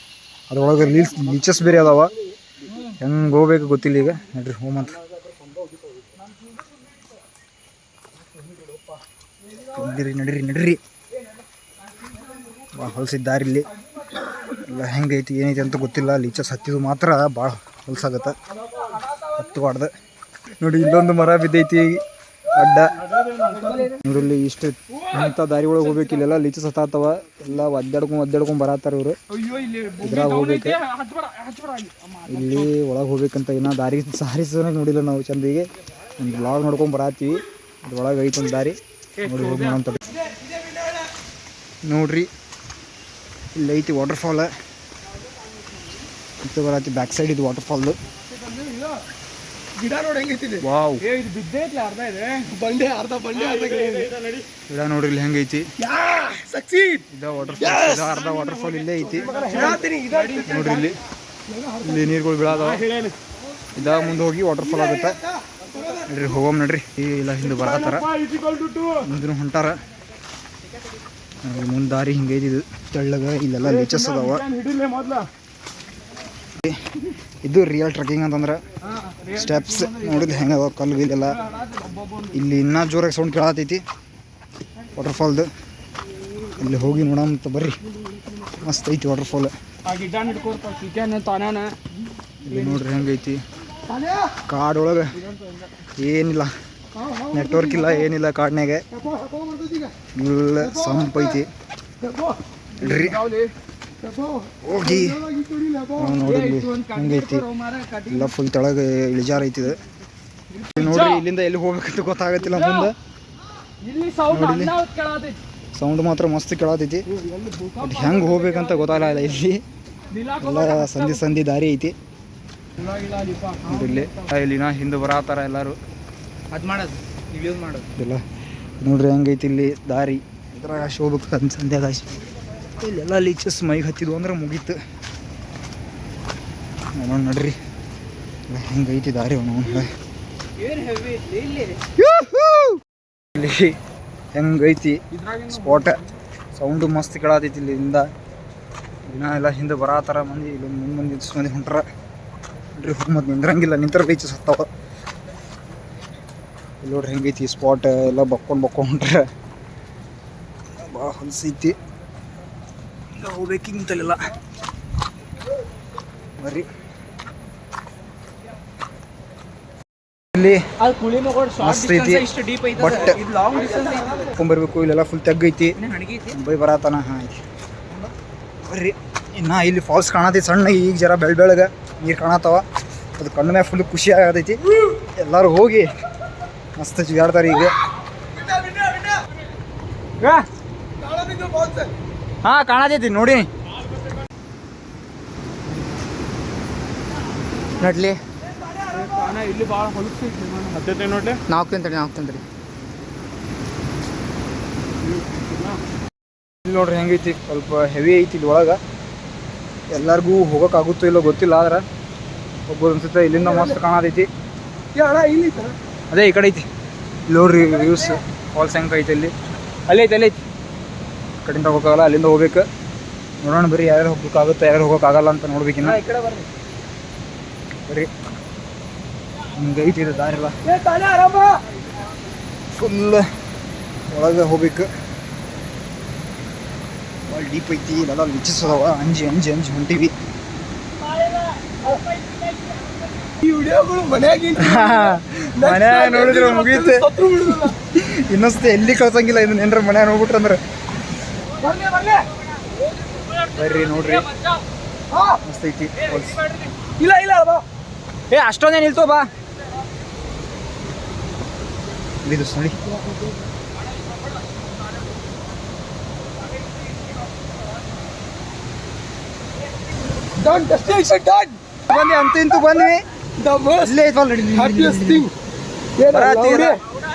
ಅದ್ರೊಳಗೆ ಲೀಚಸ್ ಬೇರೆ ಅದಾವ, ಹೆಂಗೆ ಹೋಗ್ಬೇಕು ಗೊತ್ತಿಲ್ಲ. ಈಗ ನೋಡ್ರಿ ಹೋಮಂತ ನಡ್ರಿ ನಡ್ರಿ. ಭಾಳ ಹೊಲ್ಸಿದ್ದಾರೆ ಇಲ್ಲಿ. ಎಲ್ಲ ಹೆಂಗೈತಿ ಏನೈತಿ ಅಂತ ಗೊತ್ತಿಲ್ಲ. ಲೀಚಸ್ ಹತ್ತಿದ್ದು ಮಾತ್ರ ಭಾಳ ಹೊಲ್ಸಾಗತ್ತೆ, ಹತ್ತುಬಾರ್ದು. ನೋಡಿ ಇಲ್ಲೊಂದು ಮರ ಬಿದ್ದೈತಿ ಅಡ್ಡ. ನೋಡ್ರಿ ಇಷ್ಟು ಇಂಥ ದಾರಿ ಒಳಗೆ ಹೋಗ್ಬೇಕು. ಇಲ್ಲೆಲ್ಲ ಲೀಚಸ್ ಹತ್ತಾವ, ಎಲ್ಲ ಒದ್ದಾಡ್ಕೊಂಡ್ ಬರತ್ತಾರ ಇವರು. ಇದ್ರಾಗ ಹೋಗ್ಬೇಕು. ಇಲ್ಲಿ ಒಳಗೆ ಹೋಗ್ಬೇಕಂತ ಇನ್ನೂ ದಾರಿ ಸಾರಿಸೋನಾಗ ನೋಡಿಲ್ಲ ನಾವು ಚಂದಿಗೆ. ಒಂದು ಬ್ಲಾಗ್ ನೋಡ್ಕೊಂಡು ಬರತ್ತೀವಿ. ಅದ್ರೊಳಗೆ ಐತೆ ಒಂದು ದಾರಿ, ನೋಡಿ ಹೋಗಿ ಅಂತ ನೋಡ್ರಿ. ಇಲ್ಲಿ ಐತಿ ವಾಟರ್ಫಾಲ್ ಅಂತ ಬರತ್ತಿ. ಬ್ಯಾಕ್ ಸೈಡ್ ಇದು ವಾಟರ್ಫಾಲ್ದು. ಗಿಡ ನೋಡಿ ಹೆಂಗೈತಿ. ವಾವ್, ಗಿಡ ನೋಡ್ರಿ ಇಲ್ಲಿ ಹೆಂಗೈತಿ. ಇದ ವಾಟರ್ಫಾಲ್, ಅರ್ಧ ವಾಟರ್ಫಾಲ್ ಇಲ್ಲೇ ಐತಿ ನೋಡ್ರಿ. ಇಲ್ಲಿ ನೀರುಗಳು ಬೀಳಾದವ. ಇದಾಗ ಮುಂದೆ ಹೋಗಿ ವಾಟರ್ಫಾಲ್ ಆಗುತ್ತೆ ನೋಡ್ರಿ. ಹೋಗಮ್ ನಡ್ರಿ. ಇಲ್ಲ ಹಿಂದೆ ಬರತ್ತಾರ, ಮುಂದಿನ ಹೊಂಟಾರ. ಮುಂದೆ ದಾರಿ ಹಿಂಗೈತಿ. ಇದು ತೆಳ್ಳಗ ಇಲ್ಲೆಲ್ಲ ಲೀಚಸ್ ಅದಾವ. ಇದು ರಿಯಲ್ ಟ್ರೆಕ್ಕಿಂಗ್ ಅಂತಂದ್ರೆ ಸ್ಟೆಪ್ಸ್ ನೋಡಿದ್ರೆ ಹೆಂಗೆ ಅದಾವ, ಕಲ್ಲು ಇಲ್ಲೆಲ್ಲ. ಇಲ್ಲಿ ಇನ್ನೂ ಜೋರಾಗಿ ಸೌಂಡ್ ಕೇಳತೈತಿ ವಾಟರ್ಫಾಲ್ದು. ಇಲ್ಲಿ ಹೋಗಿ ನೋಡಂತ ಬರ್ರಿ. ಮಸ್ತ್ ಐತಿ ವಾಟರ್ಫಾಲ್. ಇಲ್ಲಿ ನೋಡ್ರಿ ಹೆಂಗೈತಿ. ಕಾಡೊಳಗೆ ಏನಿಲ್ಲ, ನೆಟ್ವರ್ಕ್ ಇಲ್ಲ, ಏನಿಲ್ಲ ಕಾಡಿನಾಗ. ಇಲ್ಲ ಸಂಪೈತಿ ನೋಡ್ರಿ. ಹೋಗಿ ನೋಡಿದ್ವಿ ಹೆಂಗೈತಿ. ಎಲ್ಲ ಫುಲ್ ತೆಳಗೆ ಇಳಿಜಾರ ಐತಿದೆ ನೋಡ್ರಿ. ಇಲ್ಲಿಂದ ಎಲ್ಲಿ ಹೋಗ್ಬೇಕಂತ ಗೊತ್ತಾಗತ್ತಿಲ್ಲ ಮುಂದೆ. ನೋಡಿ ಸೌಂಡ್ ಮಾತ್ರ ಮಸ್ತ್ ಕೇಳತೈತಿ. ಹೆಂಗೆ ಹೋಗ್ಬೇಕಂತ ಗೊತ್ತಾಗಲ್ಲ. ಇಲ್ಲಿ ಎಲ್ಲ ಸಂಧಿ ದಾರಿ ಐತಿ ನೋಡ್ರಿ. ಇಲ್ಲಿನ ಹಿಂದೆ ಬರತ್ತಾರ ಎಲ್ಲರೂ. ಇಲ್ಲ ನೋಡ್ರಿ ಹೆಂಗೈತಿ ಇಲ್ಲಿ ದಾರಿ. ಇದ್ರಾಗ ಆಶೆ ಹೋಗ್ಬೇಕು ಸಂಧ್ಯಾಗ ಆಶೆ. ಇಲ್ಲೆಲ್ಲ ಲೀಚಸ್ ಮೈಗೆ ಹತ್ತಿದ್ವು ಅಂದ್ರೆ ಮುಗೀತು. ನೋಡೋಣ ನಡ್ರಿ ಹೆಂಗೈತಿ ದಾರಿ. ಇಲ್ಲಿ ಹೆಂಗೈತಿ ಸ್ಪಾಟ್. ಸೌಂಡು ಮಸ್ತ್ ಕೇಳತೈತಿ ಇಲ್ಲಿಂದ. ದಿನ ಎಲ್ಲ ಹಿಂದೆ ಬರತ್ತಾರ ಮಂದಿ. ಇಲ್ಲೊಂದು ಮುಂದೆ ಮಂದಿ ಹೊಂಟ್ರ ನೋಡ್ರಿ. ಮತ್ತು ನಿಂದ್ರಂಗಿಲ್ಲ, ನಿಂತರ ಲೀಚಸ್ ಹತ್ತಾವ. ಇಲ್ಲಿ ನೋಡ್ರಿ ಹೆಂಗೈತಿ ಸ್ಪಾಟ್. ಎಲ್ಲ ಬಕ್ಕೊಂಡು ಹೊಂಟ್ರ. ಭಾಳ ಹೊಲ್ಸೈತಿ. ಹೋಗ್ಬೇಕಿಂತಲ್ಲ ಬರ್ರಿ. ಇಲ್ಲಿ ಮಸ್ತ್ ಐತಿ, ಬಟ್ ಬರ್ಬೇಕು. ಇಲ್ಲೆಲ್ಲ ಫುಲ್ ತೆಗ್ಗೈತಿ. ಬೈ ಬರತಾನ. ಹಾಂ ಬರ್ರಿ. ಇನ್ನು ಇಲ್ಲಿ ಫಾಲ್ಸ್ ಕಾಣತೈತಿ ಸಣ್ಣ. ಈಗ ಜರ ಬೆಳಗ್ಗೆ ನೀರು ಕಾಣತ್ತಾವ. ಅದು ಕಣ್ಣು ಮ್ಯಾಗ ಫುಲ್ ಖುಷಿ ಆಗತೈತಿ. ಎಲ್ಲರೂ ಹೋಗಿ ಮಸ್ತ್ ಜಿಗಾಡ್ತಾರೆ ಈಗ. ಹಾಂ ಕಾಣತೈತಿ ನೋಡಿ ನಡ್ಲಿ. ಇಲ್ಲಿ ಭಾಳ ಹೊಲಸೈತಿ ಹತ್ತೈತೆ ನೋಡ್ಲಿ. ನಾವು ತಿಂತೇಳಿ ಇಲ್ಲಿ ನೋಡ್ರಿ ಹೆಂಗೈತಿ. ಸ್ವಲ್ಪ ಹೆವಿ ಐತಿ ಇಲ್ಲಿ ಒಳಗೆ. ಎಲ್ಲರಿಗೂ ಹೋಗೋಕ್ಕಾಗುತ್ತೋ ಇಲ್ಲೋ ಗೊತ್ತಿಲ್ಲ, ಆದ್ರೆ ಒಬ್ಬರು ಅನ್ಸುತ್ತೆ. ಇಲ್ಲಿಂದ ಮಸ್ತ್ ಕಾಣತೈತಿ. ಅದೇ ಈ ಕಡೆ ಐತಿ. ಇಲ್ಲಿ ನೋಡ್ರಿ ವ್ಯೂಸ್ ಫಾಲ್ಸ್ ಹೆಂಗೆ ಐತಿ. ಅಲ್ಲಿ ಐತಿ. ಕಡೆಯಿಂದ ಹೋಗೋಕ್ಕಾಗಲ್ಲ, ಅಲ್ಲಿಂದ ಹೋಗ್ಬೇಕು. ನೋಡೋಣ ಬರೀ ಯಾರು ಹೋಗ್ಬೇಕಾಗುತ್ತೆ, ಯಾರು ಹೋಗೋಕ್ಕಾಗಲ್ಲ ಅಂತ ನೋಡ್ಬೇಕಿನ್ನ. ಬರೀ ಹಿಂಗೈತಿ ಇದು ದಾರಿಲ್ಲ. ಫುಲ್ ಒಳಗೆ ಹೋಗ್ಬೇಕು. ಭಾಳ ಡೀಪ್ ಐತಿ. ಇಲ್ಲೆಲ್ಲ ಲೀಚಸ್ ಅದಾವ. ಅಂಜಿ ಹೊಂಟಿವಿ. ಮನ್ಯಾಗ ನೋಡಿದ್ರೆ ಮುಗೀತೆ. ಇನ್ನೊಂದ್ಸತಿ ಎಲ್ಲಿ ಕಳ್ಸಂಗಿಲ್ಲ ಇದನ್ನ. ಏನ್ರ ಮನ್ಯಾಗ ನೋಡ್ಬಿಟ್ರೆ ಅಂದ್ರೆ ಬರ್ರಿ ನೋಡ್ರಿ ಮಸ್ತ್ ಐತಿ. ಏ ಅಷ್ಟೊಂದೇ ನಿಲ್ತೋ ಬಾ ಇದು ನೋಡಿ ಡನ್ ಡೆಸ್ಟಿನೇಷನ್ ಡನ್ ಬಂದ್ವಿ ಅಂತೂ ಇಂತೂ ಬಂದ್ವಿ ದ ಮೋಸ್ಟ್ ಇಲ್ಲೇ ಐತೆ ಆಲ್ರೆಡಿ ಹ್ಯಾಪಿಯೆಸ್ಟ್ ಥಿಂಗ್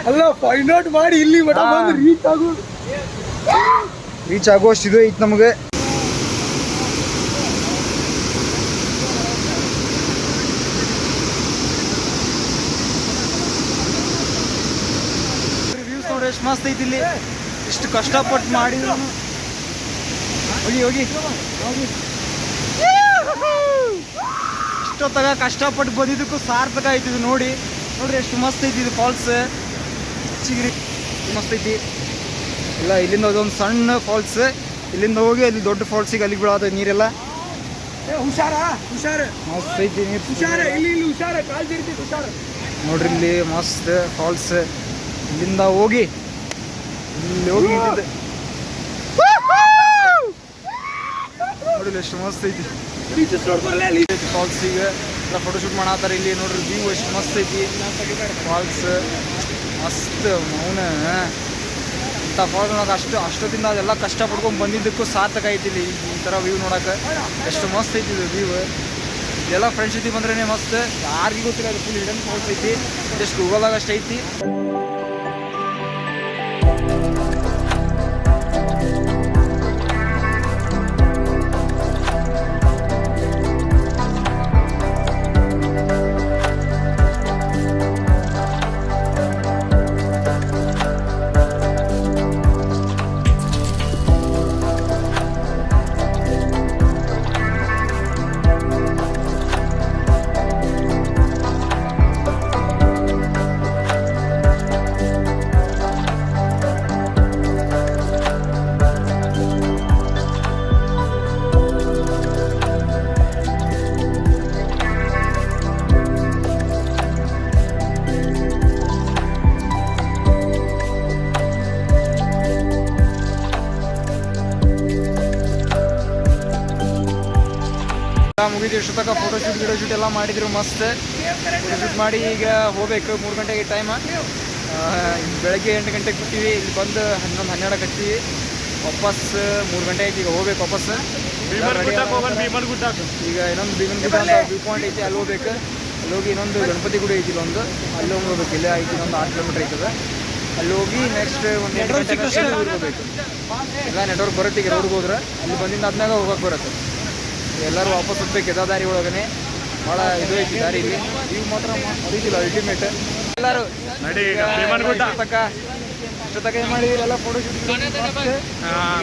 ಅಲ್ಲ ಫೈಂಡ್ ಔಟ್ ಮಾಡಿ ಇಲ್ಲಿ ಮಠ ಬಂದು ರೀಚ್ ಆಗುವಷ್ಟು ಇದು ಐತೆ ನಮಗೆ ವ್ಯೂಸ್ ನೋಡಿ ಎಷ್ಟು ಮಸ್ತ್ ಐತಿ ಇಲ್ಲಿ ಇಷ್ಟು ಕಷ್ಟಪಟ್ಟು ಮಾಡಿದ್ರು ಹೋಗಿ ಹೋಗಿ ಇಷ್ಟೊತ್ತಾಗ ಕಷ್ಟಪಟ್ಟು ಬಂದಿದ್ದಕ್ಕೂ ಸಾರ್ಥಕ ಐತಿ ಇದು ನೋಡ್ರಿ ಎಷ್ಟು ಮಸ್ತ್ ಐತಿ ಇದು ಫಾಲ್ಸ್ ಚಿಗಿರಿ ಮಸ್ತ್ ಐತಿ ಇಲ್ಲ ಇಲ್ಲಿಂದ ಅದೊಂದು ಸಣ್ಣ ಫಾಲ್ಸ್ ಇಲ್ಲಿಂದ ಹೋಗಿ ಅಲ್ಲಿ ದೊಡ್ಡ ಫಾಲ್ಸಿಗೆ ಅಲ್ಲಿಗೆ ಬೀಳೋದು ನೀರೆಲ್ಲ ಹುಷಾರ ಮಸ್ತ್ ಐತಿ ನೀರು ಹುಷಾರ ಇಲ್ಲಿ ಹುಷಾರ ಕಾಲ್ ಜರಿತೈತಿ ಹುಷಾರ ನೋಡ್ರಿ ಇಲ್ಲಿ ಮಸ್ತ್ ಫಾಲ್ಸ್ ಇಲ್ಲಿಂದ ಹೋಗಿ ಇಲ್ಲಿ ಹೋಗಿ ನಿಂತಿದ್ದೆ ನೋಡಿಲ್ಲ ಎಷ್ಟು ಮಸ್ತ್ ಐತಿ ಫಾಲ್ಸಿಗೆ ಎಲ್ಲ ಫೋಟೋಶೂಟ್ ಮಾಡತ್ತಾರ ಇಲ್ಲಿ ನೋಡ್ರಿ ವ್ಯೂ ಎಷ್ಟು ಮಸ್ತ್ ಐತಿ ಫಾಲ್ಸ್ ಮಸ್ತ್ ಮೌನ ಇಂಥ ಫಾಲ್ಸ್ ನೋಡೋಕೆ ಅಷ್ಟೊತ್ತಿಂದ ಅದೆಲ್ಲ ಕಷ್ಟ ಪಡ್ಕೊಂಡು ಬಂದಿದ್ದಕ್ಕೂ ಸಾರ್ಥಕ ಐತಿ ಇಲ್ಲಿ ಈ ಥರ ವ್ಯೂ ನೋಡೋಕೆ ಎಷ್ಟು ಮಸ್ತ್ ಐತಿ ಇದು ವ್ಯೂ ಇದೆಲ್ಲ ಫ್ರೆಂಡ್ಸ್ ಜೊತೆ ಬಂದ್ರೇ ಮಸ್ತ್ ಯಾರಿಗೂ ಗೊತ್ತಿಲ್ಲ ಅದು ಫುಲ್ ಹಿಡನ್ ಫಾಲ್ಸ್ ಐತಿ ಜಸ್ಟ್ ಗೂಗಲ್ದಾಗ ಅಷ್ಟು ಐತಿ ಮುಗಿದು ಇಷ್ಟೊತ್ತಕ ಫೋಟೋಶೂಟ್ ಗಿಡೋಶೂಟ್ ಎಲ್ಲ ಮಾಡಿದ್ರು ಮಸ್ತ್ ಫೋಟೋಶೂಟ್ ಮಾಡಿ ಈಗ ಹೋಗ್ಬೇಕು 3 ಗಂಟೆಗೆ ಟೈಮ್ ಬೆಳಗ್ಗೆ 8 ಗಂಟೆಗೆ ಬಿಟ್ಟಿವಿ ಇಲ್ಲಿ ಬಂದು 11-12 ಹತ್ತೀವಿ ವಾಪಸ್ 3 ಗಂಟೆ ಐತಿ ಈಗ ಹೋಗ್ಬೇಕು ವಾಪಸ್ ಈಗ ಇನ್ನೊಂದು ಭೀಮನ್ ಗುಡ್ಡ ಅಂತ ವ್ಯೂ ಪಾಯಿಂಟ್ ಐತಿ ಅಲ್ಲಿ ಹೋಗ್ಬೇಕು ಅಲ್ಲಿ ಹೋಗಿ ಇನ್ನೊಂದು ಗಣಪತಿ ಗುಡಿ ಐತಿ ಒಂದು ಅಲ್ಲಿ ಹೋಗ್ಬೇಕು ಇಲ್ಲೇ ಐತಿ ಇನ್ನೊಂದು 6 ಕಿಲೋಮೀಟರ್ ಐತದ ಅಲ್ಲಿ ಹೋಗಿ ನೆಕ್ಸ್ಟ್ ಒಂದು 8 ಗಂಟೆಗೆ ಹೋಗ್ಬೇಕು ಎಲ್ಲ ನೆಟ್ವರ್ಕ್ ಬರುತ್ತೆ ಈಗ ರೋಡ್ಗೆ ಹೋದ್ರೆ ಅಲ್ಲಿ ಬಂದಿಂದ ಆದ್ಮೇಲೆ ಹೋಗಕ್ಕೆ ಬರುತ್ತೆ ಎಲ್ಲರೂ ವಾಪಸ್ ಹೋಗ್ಬೇಕು ಎದ ದಾರಿ ಒಳಗನೆ ಭಾಳ ಇದು ಐತಿ ದಾರಿ ಇಲ್ಲಿ ಇವು ಮಾತ್ರ ಮಸ್ತಿಲ್ಲ ಅಲ್ಟಿಮೇಟ್ ಎಲ್ಲರೂ ಇಷ್ಟೊತ್ತಕ ಏನು ಮಾಡಿದ್ರಿ ಎಲ್ಲ ಫೋಟೋ ಶೂಟ್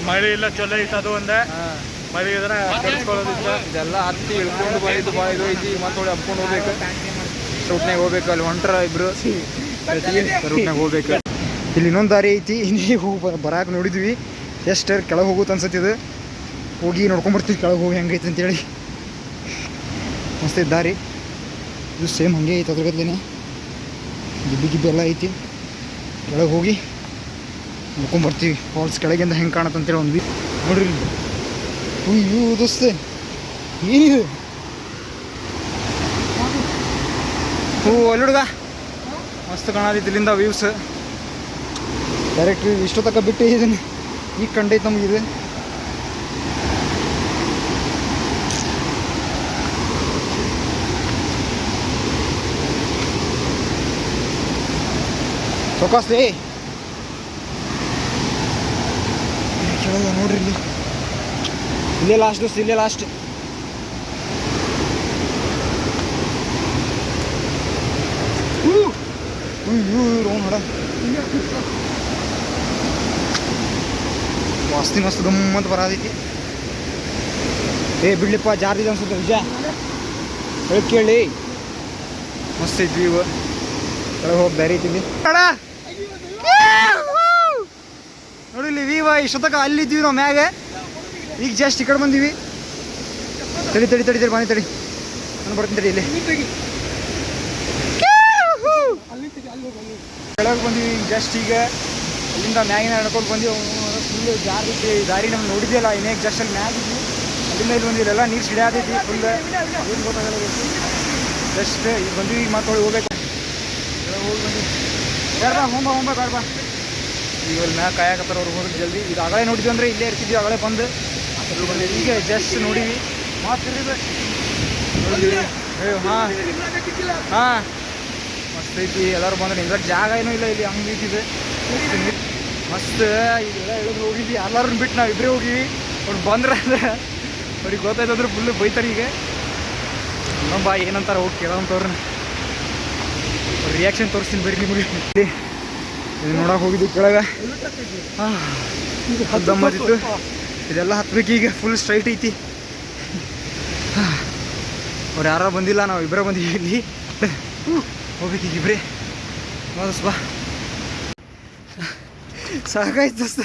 ಮಳೆ ಇಲ್ಲ ಚಲೋ ಐತೆ ಅದು ಒಂದೇ ಮಳೆ ಇದ್ರೆ ಇದೆಲ್ಲ ಹತ್ತಿ ಇಳ್ಕೊಂಡು ಬಂದಿದ್ದು ಭಾಳ ಇದು ಐತಿ ಮತ್ತೆ ಹಬ್ಕೊಂಡು ಹೋಗ್ಬೇಕು ರೂಟ್ನಾಗ ಹೋಗ್ಬೇಕು ಅಲ್ಲಿ ಹೊಂಟ್ರ ಇಬ್ರು ರೂಟ್ನಾಗ ಹೋಗ್ಬೇಕು ಇಲ್ಲಿ ಇನ್ನೊಂದು ದಾರಿ ಐತಿ ಇಲ್ಲಿ ಹೋಗಿ ಬರಾಕ್ ನೋಡಿದ್ವಿ ಎಷ್ಟು ಕೆಳಗೆ ಹೋಗುತ್ತೆ ಅನ್ಸತ್ತಿದು ಹೋಗಿ ನೋಡ್ಕೊಂಬರ್ತೀವಿ ಕೆಳಗೆ ಹೋಗಿ ಹೆಂಗೈತೆ ಅಂತೇಳಿ ಮಸ್ತ್ ಐತೆ ದಾರಿ ಇದು ಸೇಮ್ ಹಾಗೆ ಐತೆ ಅದ್ರ ಗದ್ಲೇನೆ ಗಿಬ್ಬಿ ಎಲ್ಲ ಐತಿ ಕೆಳಗೆ ಹೋಗಿ ನೋಡ್ಕೊಂಬರ್ತೀವಿ ಫಾಲ್ಸ್ ಕೆಳಗಿಂದ ಹೆಂಗೆ ಕಾಣುತ್ತೆ ಅಂತೇಳಿ ಒಂದು ನೋಡ್ರಿ ಅಯ್ಯೋ ದೋಸ್ತೆ ಏನಿದೆ ಅಲ್ಲಿ ಹುಡುಗ ಮಸ್ತ್ ಕಾಣತೈತಿ ಇಲ್ಲಿಂದ ವ್ಯೂಸ್ ಡೈರೆಕ್ಟ್ ಇಷ್ಟೊತ್ತಕ ಬಿಟ್ಟು ಇದನ್ನು ಈಗ ಕಂಡೈತೆ ನಮಗಿದೆ ಚೌಕಾಸ್ಲಿ ಕೇಳಲ್ಲ ನೋಡ್ರಿ ಇಲ್ಲಿ ಇಲ್ಲೇ ಲಾಸ್ಟ್ ದೋಸ್ತ ಇಲ್ಲೇ ಲಾಸ್ಟ್ ರೋನ್ ಹೊಡ ವಾಸ್ತಿ ಮಸ್ತ್ ಗಮ್ಮಂತ ಬರತೈತಿ ಏ ಬಿಡ್ಲಿಪ್ಪ ಜಾರ್ದಿದೆ ಅನ್ಸುತ್ತೆ ವಿಜಯ ಹೇಳಿ ಕೇಳಿ ಮಸ್ತ್ ಐತಿ ವ್ಯೂ ಕೆಳಗೆ ಹೋಗಿ ದಾರಿ ಐತಿ ನೋಡಿ ಇಲ್ಲಿ ವೀವ ಇಷ್ಟೊತ್ತಕ ಅಲ್ಲಿದ್ದೀವಿ ನಾವು ಮ್ಯಾಗೆ ಈಗ ಜಸ್ಟ್ ಈ ಕಡೆ ಬಂದೀವಿ ತಡಿ ಬನ್ನಿ ತಡಿ ನಾನು ಬರ್ತೀನಿ ತಡಿ ಇಲ್ಲಿ ಕೆಳಗೆ ಬಂದೀವಿ ಈಗ ಜಸ್ಟ್ ಈಗ ಅಲ್ಲಿಂದ ಮ್ಯಾಗಿನ ನಡ್ಕೊಂಡು ಬಂದೀವಿ ಫುಲ್ ದಾರಿ ನಮ್ಗೆ ನೋಡಿದ್ಯಲ್ಲ ಇನ್ನೇಕ ಜಸ್ಟ್ ಅಲ್ಲಿ ಮ್ಯಾಗ್ ಇದ್ವಿ ಅಲ್ಲಿಂದ ಇಲ್ಲಿ ಬಂದಿರಲ್ಲ ನೀರು ಸಿಡಿಯಾದೈತಿ ಫುಲ್ ಏನು ಗೊತ್ತಾಗಲ್ಲ ಜಸ್ಟ್ ಈಗ ಬಂದ್ವಿ, ಈಗ ಮತ್ತೆ ಹೋಗ್ಬೇಕು. ಹೋಗಿ ಬಂದ್ವಿ. ಬೇಡ ಹೋಂಬ ಬೇಡ ಬಾ. ಈಗ ಅಲ್ಲಿ ಮ್ಯಾಗ ಕಾಯಕತ್ತಾರ ಅವ್ರು ಹೋಗಿ ಜಲ್ದಿ. ಈಗ ಆಗಲೇ ನೋಡಿದ್ವಿ ಅಂದರೆ ಇಲ್ಲೇ ಇರ್ತಿದ್ವಿ, ಆಗಲೇ ಬಂದು ಈಗ ಜಸ್ಟ್ ನೋಡಿವಿ. ಮಾತು ಹಾಂ ಮಸ್ತ್ ಐತಿ. ಎಲ್ಲರೂ ಬಂದ್ರೆ ನಿಂದ್ರಕ್ಕೆ ಜಾಗ ಏನೂ ಇಲ್ಲ ಇಲ್ಲಿ, ಹಂಗೆ ಐತಿದೆ ಮಸ್ತ್. ಈಗೆಲ್ಲ ಇಳಿದು ಹೋಗಿದ್ವಿ, ಎಲ್ಲರನ್ನ ಬಿಟ್ಟು ನಾವು ಇಬ್ಬರೇ ಹೋಗಿವಿ. ಅವ್ರು ಬಂದ್ರೆ ಅಂದ್ರೆ ಅವ್ರಿಗೆ ಗೊತ್ತಾಯ್ತಂದ್ರೆ ಫುಲ್ಲು ಬೈತಾರೆ. ಈಗ ಇನ್ನೊಬ್ಬ ಏನಂತಾರೆ ಹೋಗಿ ಕೇಳೋಂಥವ್ರನ್ನ ರಿಯಾಕ್ಷನ್ ತೋರಿಸ್ತೀನಿ ಬರ್ರಿ ನಿಮಗೆ. ಇದು ನೋಡೋಕೆ ಹೋಗಿದ್ವಿ ಕೆಳಗೆ. ದಮ್ಮದಿತ್ತು. ಇದೆಲ್ಲ ಹತ್ಬೇಕು ಈಗ, ಫುಲ್ ಸ್ಟ್ರೈಟ್ ಐತಿ. ಅವ್ರು ಯಾರೋ ಬಂದಿಲ್ಲ, ನಾವು ಇಬ್ಬರೇ ಬಂದೀವಿ ಇಲ್ಲಿ. ಹೋಗ್ಬೇಕೀಗ ಇಬ್ಬರೇ. ನೋದಸ್ ಬಾ, ಸಾಕಾಯ್ತು ದೋಸ್ತ.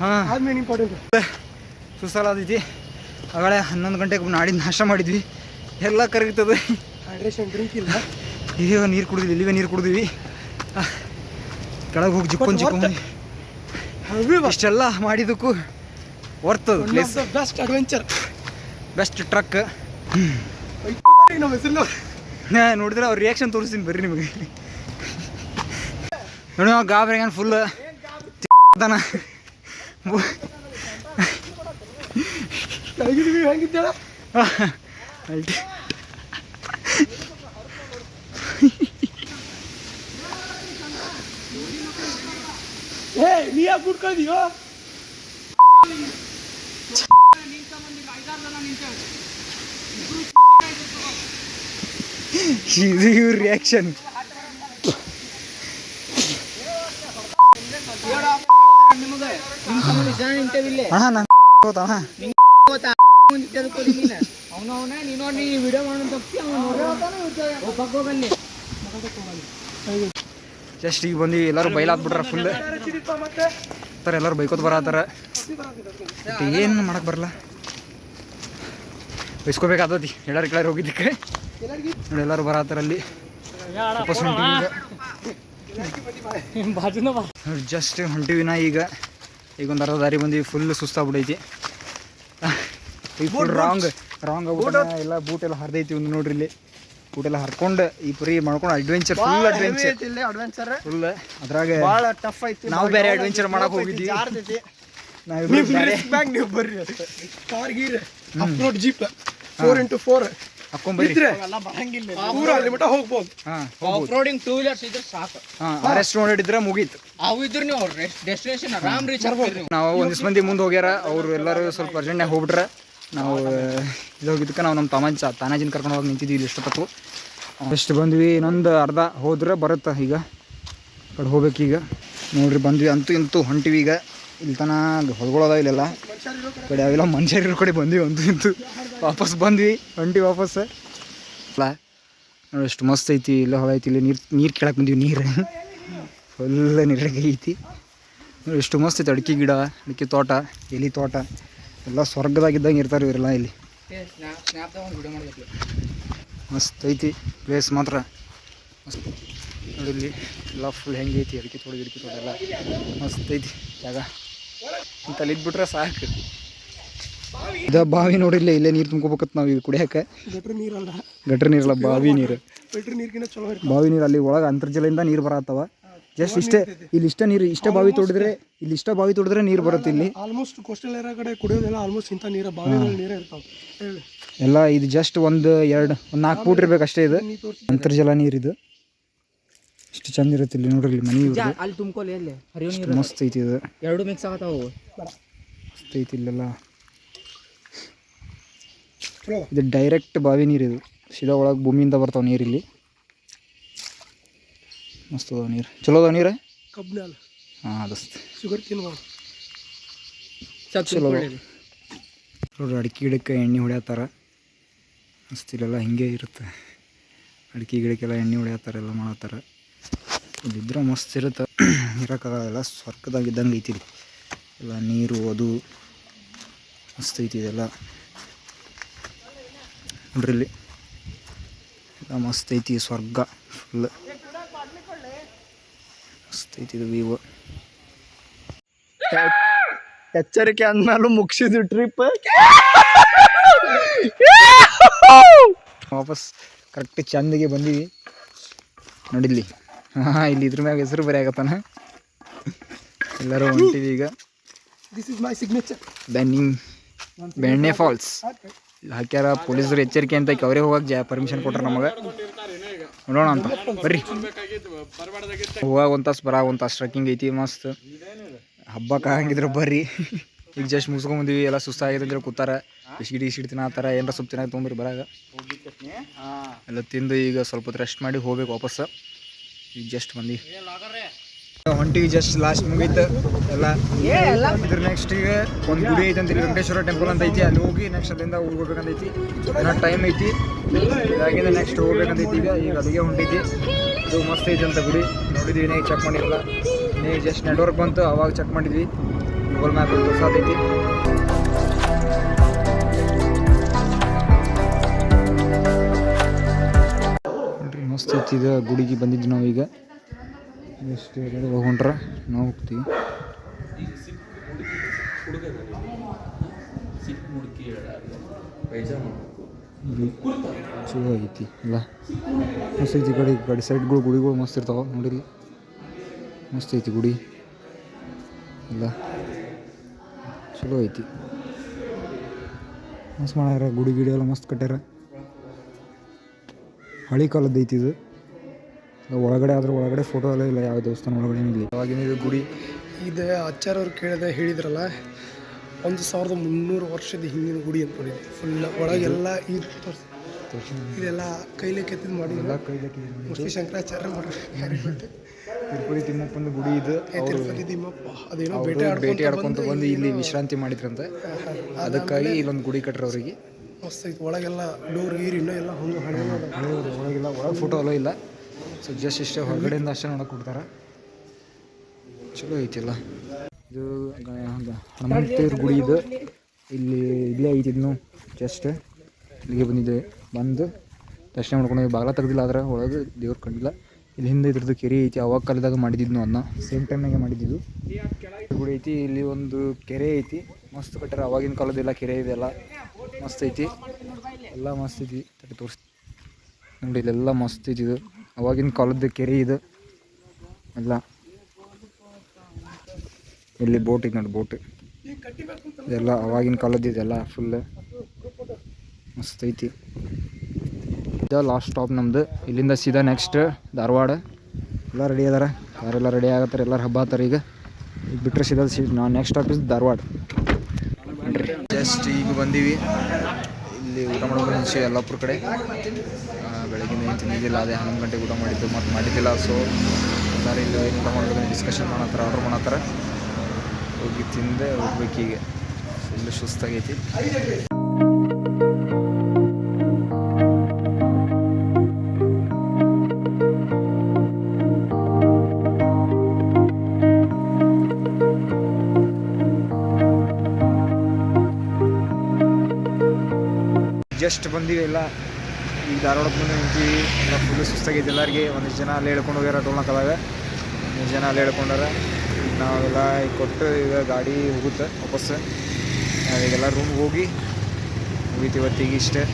ಹಾಂ ಇಂಪಾರ್ಟೆಂಟ್. ಸುಸ್ತಾಲೈತಿ. ಆಗಳೇ 11 ಗಂಟೆಗೆ ನಾಡಿದ್ದು ನಾಷ್ಟ ಮಾಡಿದ್ವಿ, ಎಲ್ಲ ಕರಗ್ತದೆ. ಹೈಡ್ರೇಷನ್ ಡ್ರಿಂಕ್ ಇಲ್ಲ, ಈಗ ನೀರು ಕುಡಿದ್ವಿ, ಇಲ್ಲಿವೇ ನೀರು ಕುಡಿದ್ವಿ. ಕೆಳಗೆ ಹೋಗಿ ಜಿಕ್ಕೊಂಡು ಇಷ್ಟೆಲ್ಲ ಮಾಡಿದ್ದಕ್ಕೂ ವರ್ತದ place. Best adventure, best truck. ನಮ್ಮ ಹೆಸರು ನೋಡಿದ್ರೆ ಅವ್ರ ರಿಯಾಕ್ಷನ್ ತೋರಿಸ್ತೀನಿ ಬರ್ರಿ ನಿಮಗೆ. ನೋಡಿ ನಾವು ಗಾಬರಿ ಏನು ಫುಲ್ ದನ ಹೆಂಗಿದ್ದೇಳ. ಏ ನೀ ಯಾಕೆ ಬಿಟ್ಕೊಂಡಿಯೋ? ಇದು ಇವ್ರ ರಿಯಾಕ್ಷನ್. ಹಾಂ ನಾನು ಜಸ್ಟ್ ಈಗ ಬಂದು ಎಲ್ಲರೂ ಬೈಲಾತ್ಬಿಟ್ರ ಫುಲ್. ಎಲ್ಲರೂ ಬೈಕೋತ ಬರತ್ತಾರ. ಏನು ಮಾಡಕ್ಕೆ ಬರಲ್ಲ, ಬೈಸ್ಕೋಬೇಕಾದತಿ. ಎಲ್ಲರೂ ಕೆಳಗೆ ಹೋಗಿದ್ದಕ್ಕೆ ನೋಡಿ ಎಲ್ಲರೂ ಬರತ್ತಾರ ಅಲ್ಲಿ. ಜಸ್ಟ್ ಹೊಂಟಿವಿನ ಈಗ ಒಂದು ಅರ್ಧ ದಾರಿ ಬಂದ್ವಿ. ಫುಲ್ ಸುಸ್ತಾಗ್ಬಿಟ್ಟೈತಿ. ಈಗ ಫುಲ್ ರಾಂಗ್ ಆಗ್ಬಿಟ್ಟು ಎಲ್ಲ ಬೂಟ್ ಎಲ್ಲ ಹರಿದೈತಿ. ಒಂದು ನೋಡ್ರಿ ಇಲ್ಲಿ ಬೂಟ್ ಎಲ್ಲ ಹರ್ಕೊಂಡು ಈ ಪುರಿ ಮಾಡ್ಕೊಂಡು ಅಡ್ವೆಂಚರ್, ಫುಲ್ ಅಡ್ವೆಂಚರ್ ಫುಲ್. ಅದ್ರಾಗ ಭಾಳ ಟಫ್ ಐತಿ. ನಾವು ಬೇರೆ ಅಡ್ವೆಂಚರ್ ಮಾಡಕ್ಕೆ ಹೋಗಿದ್ವಿ. ನೀವು ಬರ್ರಿ ಅಷ್ಟೇ. Car Gir approved jeep 4x4 ಹಾಕೊಂಬರ್ರಿ. ಪೂರಾ ಲಿಮಿಟ ಹೋಗ್ಬೋದು. ಆಫ್ರೋಡಿಂಗ್ 2 ವೀಲರ್ಸ್ ಇದ್ರೆ ಸಾಕು. ಅರೆಸ್ಟ್ ನೋಡಿದ್ರೆ ಮುಗೀತು. ಅವು ಇದ್ರು ನೀವು ಡೆಸ್ಟಿನೇಷನ್ ಆರಾಮ್ ರೀಚ್ ಆಗ್ಬೋದು. ನಾವು ಒಂದಿಷ್ಟು ಮಂದಿ ಮುಂದೆ ಹೋಗ್ಯಾರ, ಅವರು ಎಲ್ಲರೂ ಸ್ವಲ್ಪ ಅರ್ಜೆಂಟ್ನಾಗ ಹೋಗ್ಬಿಟ್ರೆ. ನಾವು ಇದು ಹೋಗಿದ್ದಕ್ಕೆ ನಾವು ನಮ್ಮ ತಾನಾಜಿನ ಕರ್ಕೊಂಡು ಹೋಗಿ ನಿಂತಿದ್ವಿ ಇಲ್ಲಿ ಇಷ್ಟಪಟ್ಟು. ಎಷ್ಟು ಬಂದ್ವಿ, ಇನ್ನೊಂದು ಅರ್ಧ ಹೋದ್ರೆ ಬರುತ್ತೆ. ಈಗ ಕಡೆ ಹೋಗ್ಬೇಕೀಗ ನೋಡ್ರಿ. ಬಂದ್ವಿ ಅಂತೂ ಇಂತೂ ಹೊಂಟಿವಿ. ಈಗ ಇಲ್ಲಿ ತನಕ ಹೊಲ್ಗೊಳೋದ ಇಲ್ಲೆಲ್ಲ ಕಡೆ ಅವೆಲ್ಲ ಮನುಷ್ಯರ ಕಡೆ ಬಂದ್ವಿ. ಅಂತೂ ಇಂತೂ ವಾಪಸ್ ಬಂದ್ವಿ, ಹೊಂಟಿ ವಾಪಸ್. ಅಲ್ಲ ನೋಡಿ ಎಷ್ಟು ಮಸ್ತ್ ಐತಿ. ಇಲ್ಲ ಹೊಳ ಐತಿ. ಇಲ್ಲಿ ನೀರು ಕೇಳಕ್ಕೆ ಬಂದೀವಿ. ನೀರು ಫುಲ್ ನೀರಾಗೆ ಐತಿ ನೋಡಿ. ಎಷ್ಟು ಮಸ್ತ್ ಐತಿ. ಅಡಿಕೆ ಗಿಡ, ಅಡಿಕೆ ತೋಟ, ಎಲೆ ತೋಟ ಎಲ್ಲ ಸ್ವರ್ಗದಾಗಿದ್ದಂಗೆ ಇರ್ತಾರೆ ಇವರೆಲ್ಲ ಇಲ್ಲಿ. ಮಸ್ತ್ ಐತಿ ಪ್ಲೇಸ್ ಮಾತ್ರ ಮಸ್ತ್ ನೋಡಿ. ಇಲ್ಲಿ ಎಲ್ಲ ಫುಲ್ ಹೆಂಗೆ ಐತಿ. ಅಡಿಕೆ ತೋಟ ಎಲ್ಲ ಮಸ್ತ್ ಐತಿ ಜಾಗ. ಇಂತಲ್ಲಿ ಇದ್ಬಿಟ್ರೆ ಸಾಕು. ಇದ ಬಾವಿ ನೋಡಿಲ್ಲ, ಇಲ್ಲೇ ನೀರು ತುಂಬ್ಕೋಬೇಕತ್ ನಾವು. ಇದು ಕುಡಿಯೋಕೆ ಗಟ್ರ ನೀರಲ್ಲ, ಬಾವಿ ನೀರು. ಬಾವಿ ನೀರು ಅಲ್ಲಿ ಒಳಗೆ ಅಂತರ್ಜಲದಿಂದ ನೀರು ಬರತ್ತವ. ಜಸ್ಟ್ ಇಷ್ಟೇ, ಇಲ್ಲಿ ಇಷ್ಟ ನೀರು, ಇಷ್ಟ ಬಾವಿ ತೋಡಿದ್ರೆ ನೀರು ಬರುತ್ತೆ ಇಲ್ಲಿ. ಆಲ್ಮೋಸ್ಟ್ ಕೋಸ್ಟಲ್ ಏರಿಯಾ ಕಡೆ ಕುಡಿಯೋದೆಲ್ಲ ಆಲ್ಮೋಸ್ಟ್ ಇಂಥ ನೀರು, ಬಾವಿನಲ್ಲಿ ನೀರೇ ಇರ್ತಾವೆ ಎಲ್ಲ. ಇದು ಜಸ್ಟ್ ಒಂದು 4 ಫೂಟ್ ಇರ್ಬೇಕು ಅಷ್ಟೇ. ಇದು ಅಂತರ್ಜಲ ನೀರಿದು. ಇಷ್ಟು ಚಂದ ಇರುತ್ತೆ ಇಲ್ಲಿ ನೋಡ್ರಿ. ಇಲ್ಲಿ ಮನೆ ಅಲ್ಲಿ ತುಂಬ್ಕೊಲಿ, ಅಲ್ಲಿ ಮಸ್ತ್ ಐತಿ. ಇದು ಎರಡು ಮಿಕ್ಸ್ ಆಗತ್ತಾವು, ಮಸ್ತ್ ಐತಿ ಇಲ್ಲೆಲ್ಲ. ಇದು ಡೈರೆಕ್ಟ್ ಬಾವಿ ನೀರು. ಇದು ಸೀದಾ ಒಳಗೆ ಭೂಮಿಯಿಂದ ಬರ್ತಾವೆ ನೀರು ಇಲ್ಲಿ. ಮಸ್ತ್ ಅದಾವ ನೀರು, ಚಲೋ ಅದಾವ ನೀರು. ಕಬ್ಬಿನ ಹಾಂ ದೋಸ್ತ ಶುಗರ್ ತಿನ್ಬೋದು. ಚಲೋ ನೋಡ್ರಿ. ಅಡಿಕೆ ಗಿಡಕ್ಕೆ ಎಣ್ಣೆ ಹೊಡ್ಯಾತಾರ ಮಸ್ತ್. ಇಲ್ಲೆಲ್ಲ ಹಿಂಗೆ ಇರುತ್ತೆ. ಅಡಿಕೆ ಗಿಡಕ್ಕೆಲ್ಲ ಎಣ್ಣೆ ಹೊಡ್ಯಾತಾರ, ಎಲ್ಲ ಮಾಡತ್ತಾರ. ಇಲ್ಲಿದ್ರೆ ಮಸ್ತ್ ಇರುತ್ತೆ. ಇರೋಕ್ಕಾಗಲ್ಲ, ಸ್ವರ್ಗದಾಗಿದ್ದಂಗೆ ಐತಿ ಎಲ್ಲ. ನೀರು ಅದು ಮಸ್ತ್ ಐತಿ ಇದೆಲ್ಲ ನೋಡ್ರಿ. ಇಲ್ಲಿ ಎಲ್ಲ ಮಸ್ತ್ ಐತಿ, ಸ್ವರ್ಗ ಫುಲ್ ಮಸ್ತ್ ಐತಿ ಇದು ವ್ಯೂ. ಎಚ್ಚರಿಕೆ ಅಂದ್ಮೇಲೂ ಮುಗಿಸಿದ್ವಿ ಟ್ರಿಪ್. ವಾಪಸ್ ಕರೆಕ್ಟ್ ಚಂದಿಗೆ ಬಂದೀವಿ ನೋಡಿಲ್ಲಿ. ಹಾಂ, ಇಲ್ಲಿ ಇದ್ರ ಮ್ಯಾಗ ಹೆಸರು ಬರೀ ಆಗತ್ತಾನ. ಎಲ್ಲರೂ ಹೊಂಟಿವಿ ಈಗ. This is my signature. ಬೆಣ್ಣೆ ಫಾಲ್ಸ್ ಹಾಕ್ಯಾರ ಪೊಲೀಸರು ಎಚ್ಚರಿಕೆ ಅಂತ ಅವರೇ ಹೋಗಕ್ಕೆ ಪರ್ಮಿಷನ್ ಕೊಟ್ರ ನಮಗೆ. ನೋಡೋಣ ಅಂತ ಬರ್ರಿ. ಹೋಗಾಗ ಒಂದು ತಾಸು ಬರಾಗ ಒಂದು ತಾಸು ಟ್ರೆಕ್ಕಿಂಗ್ ಐತಿ ಮಸ್ತ್. ಹಬ್ಬಕ್ಕೆ ಹಂಗಿದ್ರೆ ಬರ್ರಿ. ಈಗ ಜಸ್ಟ್ ಮುಗಿಸ್ಕೊಂಬಂದಿವಿ, ಎಲ್ಲ ಸುಸ್ತಾಗಿದೆ ಅಂತೇಳಿ ಕೂತಾರ. ಬಿಸ್ಕಿಟ್ ತಿನ್ನತ್ತಾರ, ಏನಾರ ಸ್ವಲ್ಪ ತಿನ್ನಾಗ ತೊಗೊಂಬರಿ ಬರಾಗ ಎಲ್ಲ ತಿಂದು ಈಗ ಸ್ವಲ್ಪ ಹೊತ್ತು ರೆಸ್ಟ್ ಮಾಡಿ ಹೋಗ್ಬೇಕು ವಾಪಸ್. ಈಗ ಜಸ್ಟ್ ಬಂದು ಹೊಂಟಿವಿ, ಜಸ್ಟ್ ಲಾಸ್ಟ್ ಮುಗೀತು ಎಲ್ಲ. ಇದ್ರ ನೆಕ್ಸ್ಟ್ ಈಗ ಒಂದು ಗುಡಿ ಐತೆ ಅಂತ, ವೆಂಕಟೇಶ್ವರ ಟೆಂಪಲ್ ಅಂತ ಐತಿ, ಅಲ್ಲಿ ಹೋಗಿ ನೆಕ್ಸ್ಟ್ ಅಲ್ಲಿಂದ ಹೋಗ್ಬೇಕಂತೈತಿ. ಏನೋ ಟೈಮ್ ಐತಿ, ಇದಾಗಿಂದ ನೆಕ್ಸ್ಟ್ ಹೋಗ್ಬೇಕಂತೈತಿ. ಈಗ ಅಲ್ಲಿಗೆ ಹೊಂಟೈತಿ. ಇದು ಮಸ್ತ್ ಐತಿ ಅಂತ ಗುಡಿ. ನೋಡಿದ್ವಿ, ಇನ್ನೇ ಚೆಕ್ ಮಾಡಿರಲ್ಲ, ಇನ್ನೇ ಜಸ್ಟ್ ನೆಟ್ವರ್ಕ್ ಬಂತು ಅವಾಗ ಚೆಕ್ ಮಾಡಿದ್ವಿ. ಗೂಗಲ್ ಮ್ಯಾಪ್ ತೋರ್ಸತೈತಿ. ನೋಡ್ರಿ ಮಸ್ತ್ ಐತಿ ಇದು ಗುಡಿಗೆ ಬಂದಿದ್ವಿ ನಾವು. ಈಗ ಎಷ್ಟು ಹೊಂಟ್ರ ನಾವು ಹೋಗ್ತೀವಿ. ಚಲೋ ಐತಿ ಎಲ್ಲ ಮಸ್ತ್ ಐತಿ. ಕಡೆ ಸೈಡ್ಗಳು ಗುಡಿಗಳು ಮಸ್ತ್ ಇರ್ತಾವ ನೋಡಿಲ್ಲಿ. ಮಸ್ತ್ ಐತಿ ಗುಡಿ ಎಲ್ಲ, ಚಲೋ ಐತಿ. ಮಸ್ತ್ ಮಾಡ್ಯಾರ ಗುಡಿ ಗಿಡಿ ಎಲ್ಲ ಮಸ್ತ್ ಕಟ್ಟ್ಯಾರ. ಹಳಿ ಕಾಲದ್ದು ಐತಿ ಇದು. ಒಳಗಡೆ ಆದ್ರೆ ಒಳಗಡೆ ಫೋಟೋ ಎಲ್ಲ ಇಲ್ಲ, ಯಾವ ದೇವಸ್ಥಾನ ಒಳಗಡೆ ಇಲ್ಲ. ಅವಾಗಿನ ಇದು ಗುಡಿ. ಇದು ಆಚಾರ್ಯವ್ರು ಹೇಳಿದ್ರಲ್ಲ 1300 ವರ್ಷದ ಹಿಂದಿನ ಗುಡಿ ಅಂತ ನೋಡಿದ್ವಿ. ಫುಲ್ ಒಳಗೆಲ್ಲ ಇದೆಲ್ಲ ಕೈಲೆ ಕೆತ್ತಿದ್ ಮಾಡಿ, ಮೋಸ್ಟ್ಲಿ ಶಂಕರಾಚಾರ್ಯ ತಿರುಪತಿ ತಿಮ್ಮಪ್ಪನ ಗುಡಿ ಇದು. ತಿರುಪತಿ ತಿಮ್ಮಪ್ಪ ಅದೇನೋ ಭೇಟಿ ಆಡ್ಕೊಂತ ಬಂದು ಇಲ್ಲಿ ವಿಶ್ರಾಂತಿ ಮಾಡಿದ್ರಂತೆ. ಅದಕ್ಕಾಗಿ ಇಲ್ಲೊಂದು ಗುಡಿ ಕಟ್ರ ಅವರಿಗೆ. ಮಸ್ತ್ ಐತಿ. ಒಳಗೆಲ್ಲ ಡೋರ್ ಗೀರ್ ಇನ್ನೂ ಎಲ್ಲ ಒಳಗಿಲ್ಲ, ಒಳಗೆ ಫೋಟೋ ಎಲ್ಲ ಇಲ್ಲ. ಸೊ ಜಸ್ಟ್ ಇಷ್ಟೇ ಹೊರಗಡೆಯಿಂದ ಅಷ್ಟೇ ನೋಡಕ್ಕೆ ಕೊಡ್ತಾರೆ. ಚಲೋ ಐತಿಲ್ಲ. ಇದು ಹನುಮಂತೇವ್ರ ಗುಡಿ ಇದು. ಇಲ್ಲೇ ಐತಿ ಇದನ್ನು. ಜಸ್ಟ್ ಇಲ್ಲಿಗೆ ಬಂದಿದ್ದೆ, ಬಂದು ದರ್ಶನ ಮಾಡ್ಕೊಂಡು ಬಾಗಿಲ ತೆಗ್ದಿಲ್ಲ, ಆದ್ರೆ ಒಳಗೆ ದೇವ್ರು ಕಂಡಿಲ್ಲ. ಇಲ್ಲಿ ಹಿಂದೆ ಇದ್ರದ್ದು ಕೆರೆ ಐತಿ, ಅವಾಗ ಕಾಲದಾಗ ಮಾಡಿದ್ದಿದ್ದು ಅದನ್ನ ಸೇಮ್ ಟೈಮ್ನಾಗೆ ಮಾಡಿದ್ದು ಗುಡಿ ಐತಿ. ಇಲ್ಲಿ ಒಂದು ಕೆರೆ ಐತಿ, ಮಸ್ತ್ ಕಟ್ಟಾರ. ಅವಾಗಿನ ಕಾಲದೆಲ್ಲ ಕೆರೆ ಇದೆಲ್ಲ ಮಸ್ತ್ ಐತಿ, ಎಲ್ಲ ಮಸ್ತ್ ಐತಿ. ತಟ್ಟೆ ತೋರಿಸಿ ನೋಡಿ, ಇಲ್ಲೆಲ್ಲ ಮಸ್ತ್ ಐತಿ. ಇದು ಅವಾಗಿನ ಕಾಲದ ಕೆರೆ ಇದು ಎಲ್ಲ. ಇಲ್ಲಿ ಬೋಟ್ ಐತಿ ನೋಡಿ, ಬೋಟ್ ಇದೆಲ್ಲ ಅವಾಗಿನ ಕಾಲದ್ದು. ಇದೆಲ್ಲ ಫುಲ್ ಮಸ್ತ್ ಐತಿ. ಇದು ಲಾಸ್ಟ್ ಸ್ಟಾಪ್ ನಮ್ಮದು. ಇಲ್ಲಿಂದ ಸೀದಾ ನೆಕ್ಸ್ಟ್ ಧಾರವಾಡ. ಎಲ್ಲ ರೆಡಿ ಅದಾರ, ಯಾರೆಲ್ಲ ರೆಡಿ ಆಗತ್ತಾರೆ, ಎಲ್ಲರೂ ಹಬ್ಬ ಆತಾರೆ. ಈಗ ಬಿಟ್ಟರೆ ಸೀದಾ next stop is Dharwad. Just ಈಗ ಬಂದೀವಿ. ಇಲ್ಲಿ ಊಟ ಮಾಡೋದು ಮುಂಚೆ ಯಲ್ಲಾಪುರ ಕಡೆ ಬೆಳಗಿನ ಏನು ತಿಂದಿದ್ದಿಲ್ಲ, ಅದೇ 11 ಗಂಟೆಗೆ ಊಟ ಮಾಡಿದ್ದು, ಮತ್ತು ಮಾಡಿದ್ದಿಲ್ಲ. ಸೊ ಎಲ್ಲರೂ ಇಲ್ಲಿ ಏನು ಊಟ ಮಾಡೋದು ಡಿಸ್ಕಷನ್ ಮಾಡತ್ತಾರೆ, ಆರ್ಡ್ರ್ ಮಾಡತ್ತಾರೆ. ಹೋಗಿ ತಿಂದೆ ಹೋಗ್ಬೇಕೀಗ. ಫುಲ್ ಸುಸ್ತಾಗೈತಿ. ಜಸ್ಟ್ ಬಂದೀವಿ ಎಲ್ಲ. ಈಗ ಧಾರವಾಡಕ್ಕೆ ಬಂದು ನಿಂತೀವಿ. ಎಲ್ಲ ಫುಲ್ ಸುಸ್ತಾಗೈತೆ ಎಲ್ಲರಿಗೆ. ಒಂದಿಷ್ಟು ಜನ ಅಲ್ಲಿ ಹೇಳ್ಕೊಂಡು ಹೋಗ್ಯಾರ ಟೋಲ್ನಾಕದಾಗ, 3 ಜನ ಅಲ್ಲಿ ಹೇಳ್ಕೊಂಡಾರ. ಈಗ ನಾವೆಲ್ಲ ಕೊಟ್ಟು ಈಗ ಗಾಡಿ ಹೋಗುತ್ತೆ ವಾಪಸ್. ನಾವೀಗೆಲ್ಲ ರೂಮ್ಗೆ ಹೋಗಿ ಮುಗೀತಿ ಇವತ್ತಿಗೆ ಇಷ್ಟೇ.